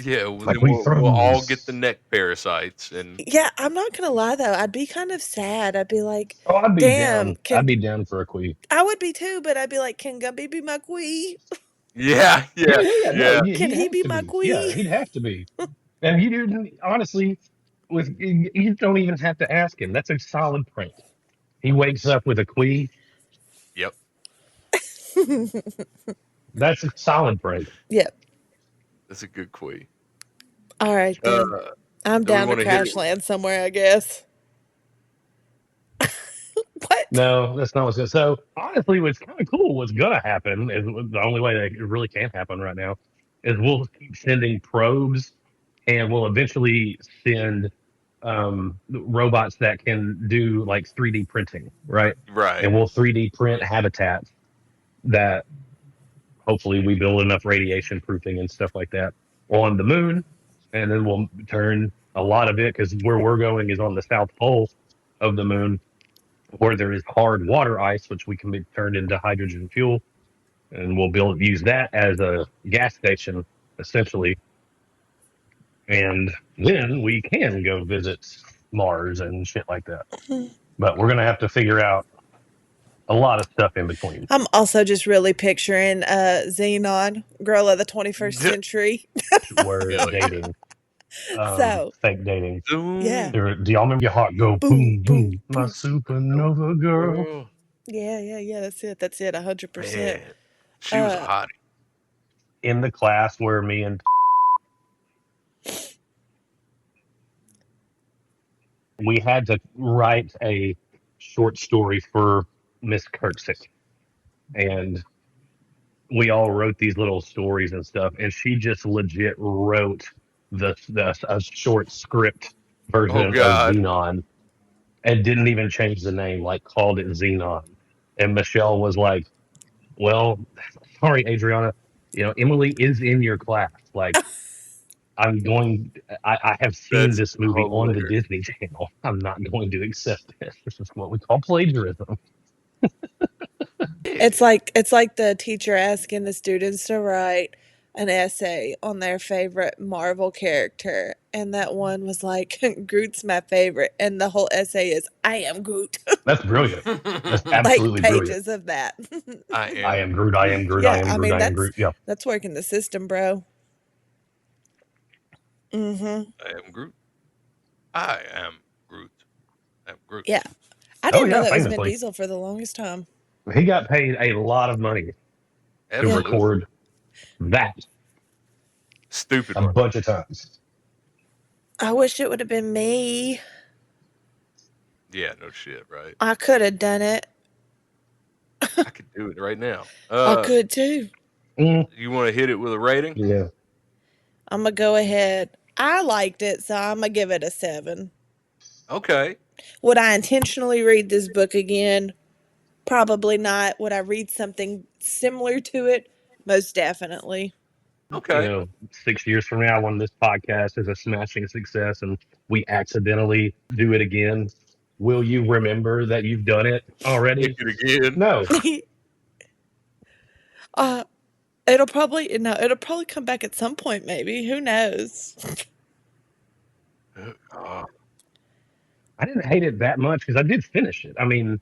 Yeah. Well, My then queen we'll all get the thrumbs. neck parasites and Yeah, I'm not gonna lie though. I'd be kind of sad. I'd be like, Oh, I'd be "Damn, down. I'd can be down for a queen. I would be too?" But I'd be like, "Can Gumby be my quee? yeah, Yeah, yeah, yeah, yeah. No, yeah. Can he'd he have be to my be. Yeah, quee?" he'd have to be. And he didn't, honestly, you don't even have to ask him. That's a solid prank. He wakes up with a queen. Yep. That's a solid prank. Yep. That's a good queen. All right then. Uh, I'm do we down to want to hit it? crash land somewhere, I guess. What? No, that's not what's going to. So, honestly, what's kind of cool, what's going to happen is the only way that it really can happen right now is we'll keep sending probes and we'll eventually send robots that can do like 3D printing, right? Right. And we'll 3D print habitats that hopefully we build enough radiation proofing and stuff like that on the moon. And then we'll turn a lot of it because where we're going is on the south pole of the moon where there is hard water ice, which we can be turned into hydrogen fuel. And we'll use that as a gas station essentially. And then we can go visit Mars and shit like that. But we're going to have to figure out a lot of stuff in between. I'm also just really picturing Xenon, girl of the 21st century. We're Hell yeah. dating, So, fake dating. yeah. Zoom. Do y'all remember your heart go Boom, boom, boom, boom, my boom. supernova girl? Girl. Yeah. That's it. 100%. Man, she was a Uh, hottie. In the class where me and we had to write a short story for Miss Kurtzik. And we all wrote these little stories and stuff. And she just legit wrote a short script Oh version of God. Xenon and didn't even change the name, like called it Xenon. And Michelle was like, "Well, sorry, Adriana. Emily is in your class. Like, I'm going. I have seen That's this movie on the hilarious. Disney Channel. I'm not going to accept this. This is what we call plagiarism." It's like the teacher asking the students to write an essay on their favorite Marvel character, and that one was like Groot's my favorite, and the whole essay is I am Groot. That's brilliant. That's Like absolutely brilliant. pages of that. I I am am Groot. I am Groot. Groot. I Yeah, am I Groot. mean I am Groot. Yeah. that's working the system, bro. Mhm. I am Groot. I am Groot. I am Groot. Yeah. I Oh didn't know yeah, that was Vin famously. Diesel for the longest time. He got paid a lot of money to Yeah. Absolutely. record that Stupid a money. bunch of times. I wish it would have been me. Yeah, no shit, right? I could have done it. I could do it right now. I could too. Mm, You want to hit it with a rating? yeah. I'm going to go ahead. I liked it, so I'm going to give it a 7. Okay. Would I intentionally read this book again? Probably not. Would I read something similar to it? Most definitely. Okay. 6 years from now, when this podcast is a smashing success and we accidentally do it again, will you remember that you've done it Pick already? it again. No. uh, it'll probably come back at some point, maybe. Who knows? Oh, I didn't hate it that much because I did finish it. I mean,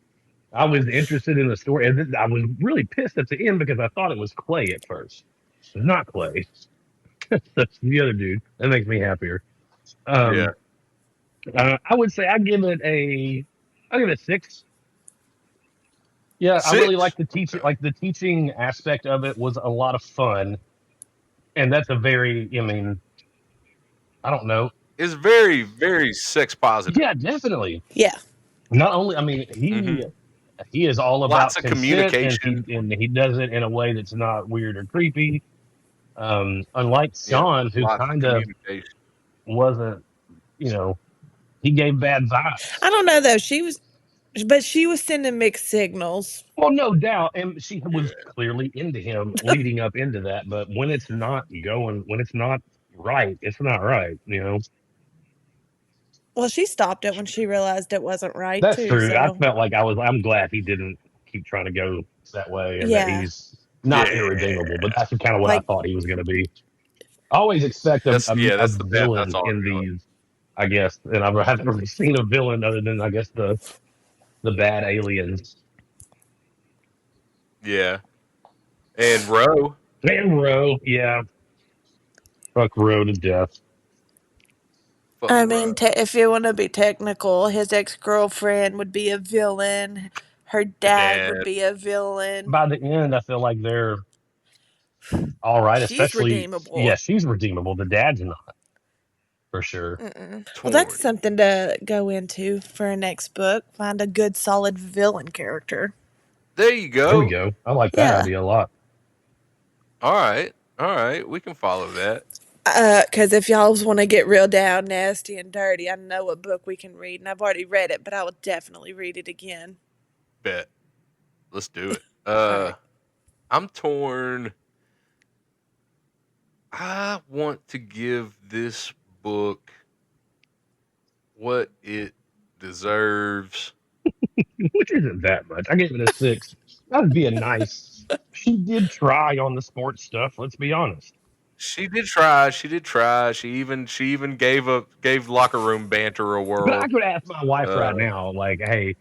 I was interested in the story. And I was really pissed at the end because I thought it was Clay at first. It's not Clay. That's the other dude. That makes me happier. yeah. Um, I would say I'll give it a 6. Yeah, I really like 6. the teaching. Okay. Like the teaching aspect of it was a lot of fun, and that's a very. I mean, I don't know. It's very, very sex positive. Yeah, definitely. Yeah. Not only, I mean, Hmm. he is all Lots about of consent, and communication. he does it in a way that's not weird or creepy. Unlike Yeah. Sean, who Lots of kind of communication. wasn't, you know, he gave bad vibes. I don't know, though. But she was sending mixed signals. Well, no doubt, and she Yeah. was clearly into him leading up into that. But when it's not going, when it's not right, it's not right. Well, she stopped it when she realized it wasn't right, That's too, true. I so. felt like I'm glad he didn't keep trying to go that way, and that Yeah. he's not Yeah. irredeemable. But that's kind of what I Like, thought he was going to be. I always expect a That's the bad. That's villain all in I'm going. these, I guess, and I haven't really seen a villain other than I guess the bad aliens Yeah. And Roe. and Roe. Yeah, fuck Roe to death. Fuck I Roe. mean, if you want to be technical, his ex girlfriend would be a villain. Her The dad dad. would be a villain. By the end, I feel like they're all right. She's Especially, yeah, redeemable. she's redeemable. The dad's not for sure. Well, that's Torn. something to go into for a next book. Find a good, solid villain character. There you There we go. go. I like that Yeah. idea a lot. All right. All right. We can follow that. Because if y'all want to get real down, nasty, and dirty, I know a book we can read, and I've already read it, but I will definitely read it again. Bet. Let's do it. All right. I'm torn. I want to give this book what it deserves. Which isn't that much. I gave it a 6. That'd be a nice. She did try on the sports stuff. Let's be honest. She did try. She did try. She even gave locker room banter a But I whirl. could ask my wife Uh, right now, like, hey,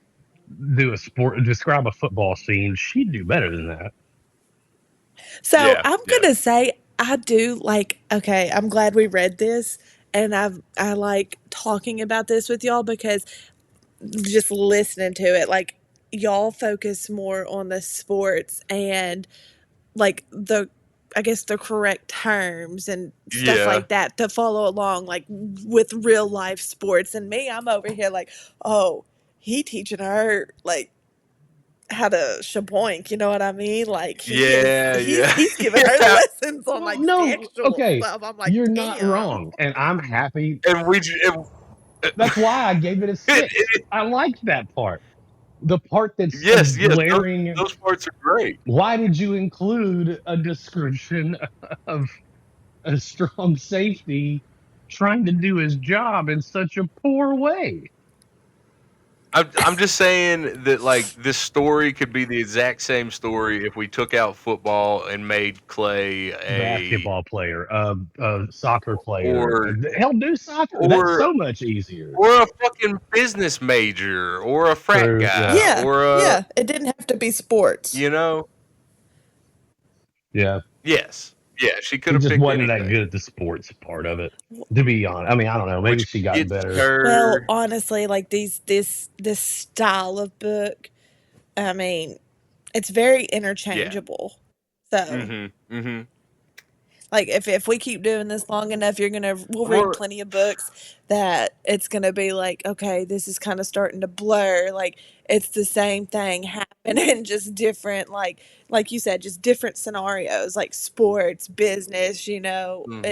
describe a football scene. She'd do better than that. So yeah, I'm yeah, gonna say I do like. Okay, I'm glad we read this, and I like talking about this with y'all because just listening to it, like y'all focus more on the sports and like I guess the correct terms and stuff yeah, like that to follow along, like with real life sports. And me, I'm over here like, oh, he teaching her like how to shaboink, you know what I mean? Like yeah, yeah, he's giving her yeah. lessons on Well, like no, sexual okay, stuff. I'm like, you're not damn. wrong, and I'm happy. And we, j- That's why I gave it a it, 6. it, I liked that part. the part that's a Yes, yes, glaring. those parts are great. Why did you include a description of a strong safety trying to do his job in such a poor way? I'm just saying that like this story could be the exact same story if we took out football and made Clay a Basketball player, soccer player. or Hell, do soccer. That's or so much easier. or a fucking business major or a frat True. Yeah. guy Yeah, or a yeah. It didn't have to be sports. you know Yeah. yes yeah she could He have just picked wasn't that anything, good at the sports part of it. To be honest, I mean, I don't know. Maybe which she got gets better. Well, her honestly, like this style of book, I mean, it's very yeah interchangeable. So, mm-hmm. like if we keep doing this long enough, we'll read More plenty of books that it's gonna be like, okay, this is kind of starting to blur. Like it's the same thing happening, just different, like you said, just different scenarios, like sports, business. mm-hmm.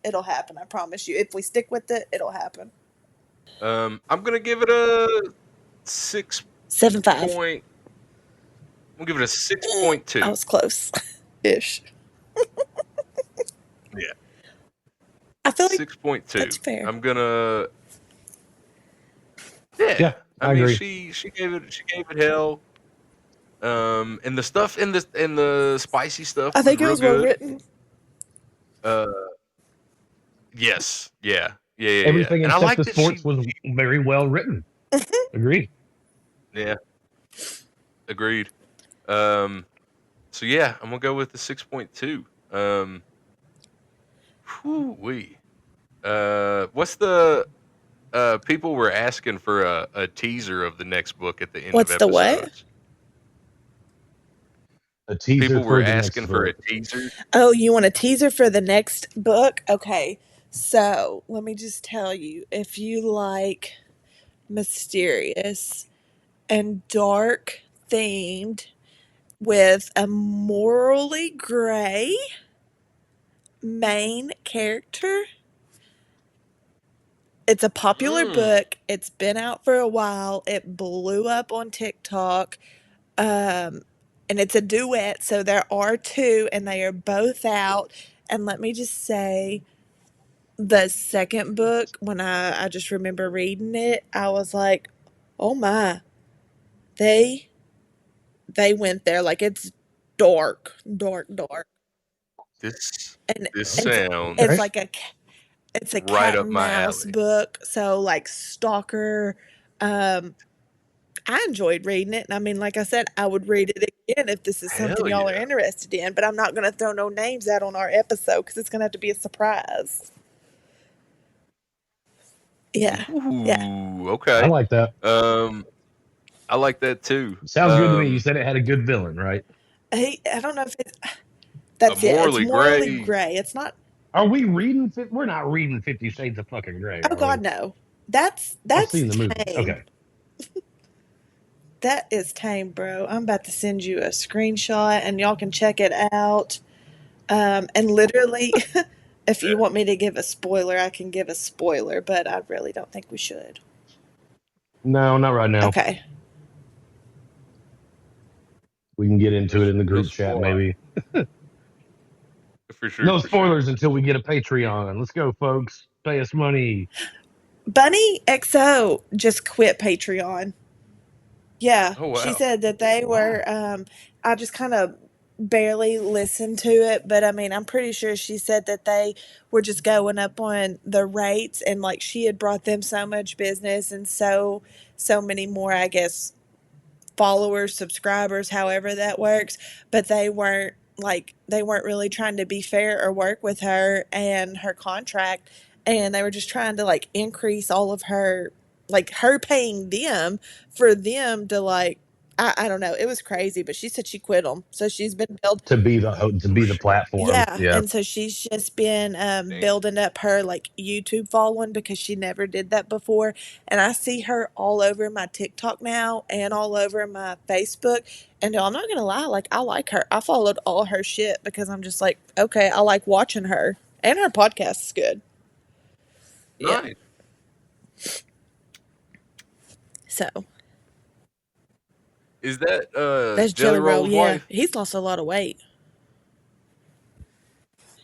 It'll happen. I promise you. If we stick with it, it'll happen. I'm gonna give it a 6 7.5. point I'm gonna give it a I 6.2. was close, ish. Yeah, I feel like that's 6.2. fair. I'm gonna yeah. Yeah, I I mean, agree. she gave it hell. And the stuff in the spicy stuff I was think it real was well good. written. Uh, yes, yeah. Everything And I except like the that sports was very well written. Agreed. yeah, agreed. Um, so yeah, I'm gonna go with the 6.2. Whoo-wee. What's the people were asking for a teaser of the next book at the end of What's the what? episodes. A teaser People were for the next asking for a book. teaser. Oh, you want a teaser for the next book? Okay. So, let me just tell you, if you like mysterious and dark themed with a morally gray main character, it's a popular Mm. book. It's been out for a while. It blew up on TikTok. Um, and it's a duet, so there are two, and they are both out. And let me just say, the second book, when I just remember reading it, I was like, oh my, they they went there. Like it's dark, dark, dark. This And this it's sounds it's Okay. like it's a right cat up and my mouse alley. book. So like stalker. Um, I enjoyed reading it, and I mean, like I said, I would read it again if this is something Hell y'all are yeah. interested in. But I'm not going to throw no names out on our episode because it's going to have to be a surprise. Yeah, yeah. Ooh, I okay. like that. Um, I like that too. Sounds good to me. You said it had a good villain, right? I don't know if it's A that's it. It's morally morally gray. gray. It's not. Are we reading? We're not reading 50 Shades of fucking Gray, Oh are we? God, no. That's I've that's seen the movies. tame. Okay. That is tame, bro. I'm about to send you a screenshot, and y'all can check it out. And literally, if you want me to give a spoiler, I can give a spoiler, but I really don't think we should. No, not right now. Okay. We can get into it in the No group chat, spoiler. maybe. For sure, No for sure. spoilers until we get a Patreon. Let's go, folks. Pay us money. Bunny XO just quit Patreon. Yeah, Oh she wow. said that they were. I just kind of barely listened to it, but I mean, I'm pretty sure she said that they were just going up on the rates, and like she had brought them so much business and so many more, I guess, followers, subscribers, however that works, but they weren't really trying to be fair or work with her and her contract, and they were just trying to like increase all of her, like her paying them for them to like, I don't know, it was crazy, but she said she quit them, so she's been built. To Oh be the shit. platform. Yeah, Yeah. and so she's just been Damn. building up her like YouTube following because she never did that before. And I see her all over my TikTok now and all over my Facebook. And I'm not gonna lie, like I like her. I followed all her shit because I'm just like, okay, I like watching her. And her podcast is good. Yeah. Nice. So Is that That's Jelly Jelly Roll. Roll's Yeah, wife? he's lost a lot of weight.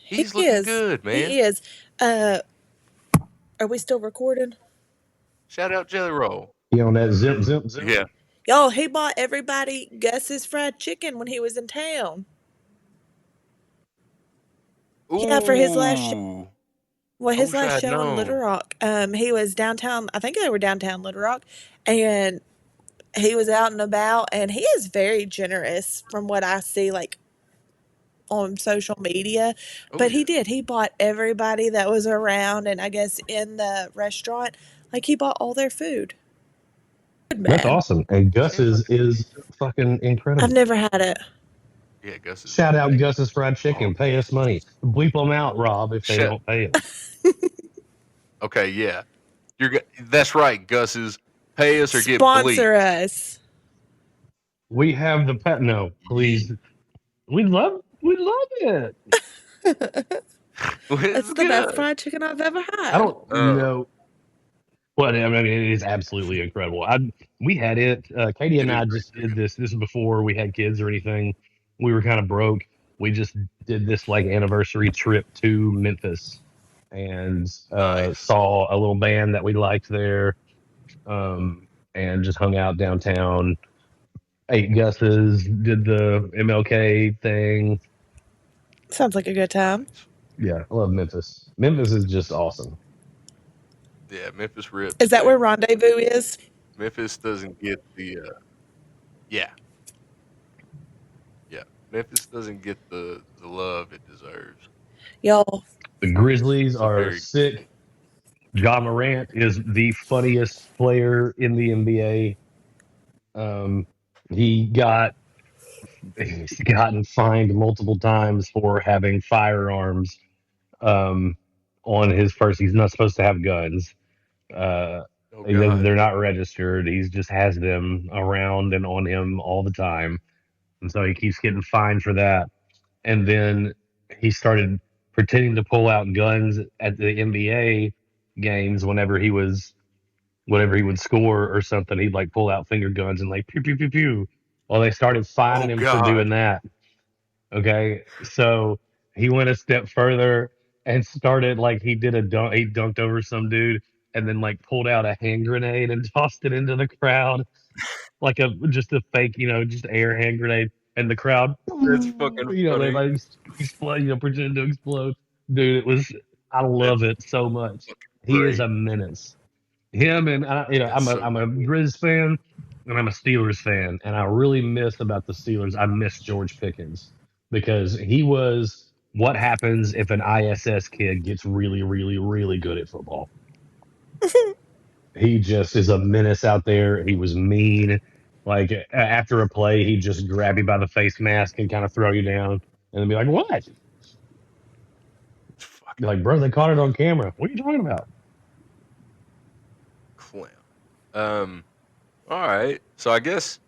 He He's looking is. good, man. He is. Uh, are we still recording? Shout out Jelly Roll. He on that zip, zip, zip. Yeah. Y'all, he bought everybody Gus's fried chicken when he was in town. Yeah, for his last show. Ooh. Well, I his wish I last had show in Little known. Rock, he was downtown. I think they were downtown Little Rock, and he was out and about. And he is very generous, from what I see, like on social media. Oh But he yeah. did. He bought everybody that was around, and I guess in the restaurant, like he bought all their food. Good That's man. awesome. And Seems like Gus's is fucking I've incredible. never had it. yeah, Gus is Shout out bang. Gus's Fried Chicken. Pay us money. Bleep them out, Rob, if they Shut. don't pay us. Okay, yeah. That's right, Gus's. Pay us or get bleeped. Sponsor us. We have the pet. No, Yeah. please. We love it. It's It's the best good. fried chicken I've ever I had. don't know. Well, I mean, it is absolutely incredible. We had it. Katie It and is I very just did good. this. This is before we had kids or anything. We were kind of broke. We just did this like anniversary trip to Memphis and Nice. saw a little band that we liked there, and just hung out downtown. Ate Gus's, did the MLK thing. Sounds like a good time. Nice. Yeah, I love Memphis. Memphis is just awesome. Yeah, Memphis rips, Is that where dude. Rendezvous is? Memphis doesn't get the yeah, yeah. Memphis doesn't get the love it deserves. Y'all, The Grizzlies It's a are very sick. John Morant is the funniest player in the NBA. Um, he got he's gotten fined multiple times for having firearms um, on his person. He's not supposed to have guns. Uh, oh god. they're not registered. He just has them around and on him all the time, and so he keeps getting fined for that. And then he started pretending to pull out guns at the NBA games whenever he would score or something. He'd like pull out finger guns and like pew pew pew pew. Well, they started Oh fining him for god. doing that. Okay, so he went a step further and started like he did a dunk. He dunked over some dude and then like pulled out a hand grenade and tossed it into the crowd like a just a fake, just air hand grenade, and the crowd, That's fucking they funny. like explode, pretend to explode. Dude, I love That's it so much. He is great. a menace. Him and That's so I'm a good. Grizz fan and I'm a Steelers fan, and I really miss about the Steelers. I miss George Pickens because he was what happens if an ISS kid gets really, really, really good at football. He just is a menace out there. He was mean. Like after a play, he'd just grab you by the face mask and kind of throw you down, and then be like, "What?" It's Be fucking like, "Bro, they caught it on camera. What are you talking about?" clown. All right. So I guess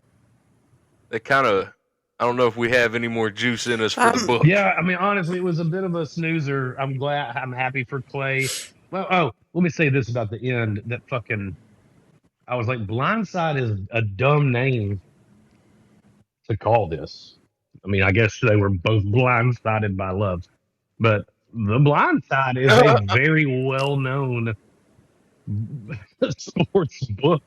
they kind of. I don't know if we have any more juice in us for the um, book. Yeah, I mean, honestly, it was a bit of a snoozer. I'm happy for Clay. Well, let me say this about the end. That fucking, I was like, Blindside is a dumb name to call this. I mean, I guess they were both blindsided by love, but The Blind Side is a very well known sports book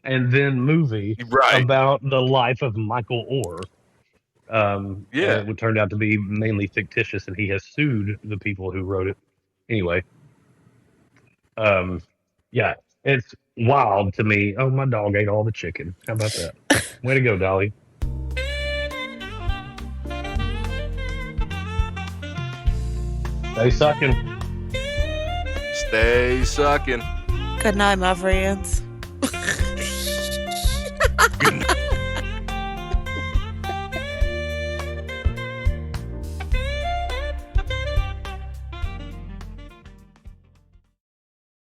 and then movie Right. about the life of Michael Orr. And Yeah. it would turned out to be mainly fictitious, and he has sued the people who wrote it. Anyway, um, yeah, it's wild to me. Oh, my dog ate all the chicken. How about that? Way to go, Dolly. Stay sucking. Stay sucking. good night, my friends.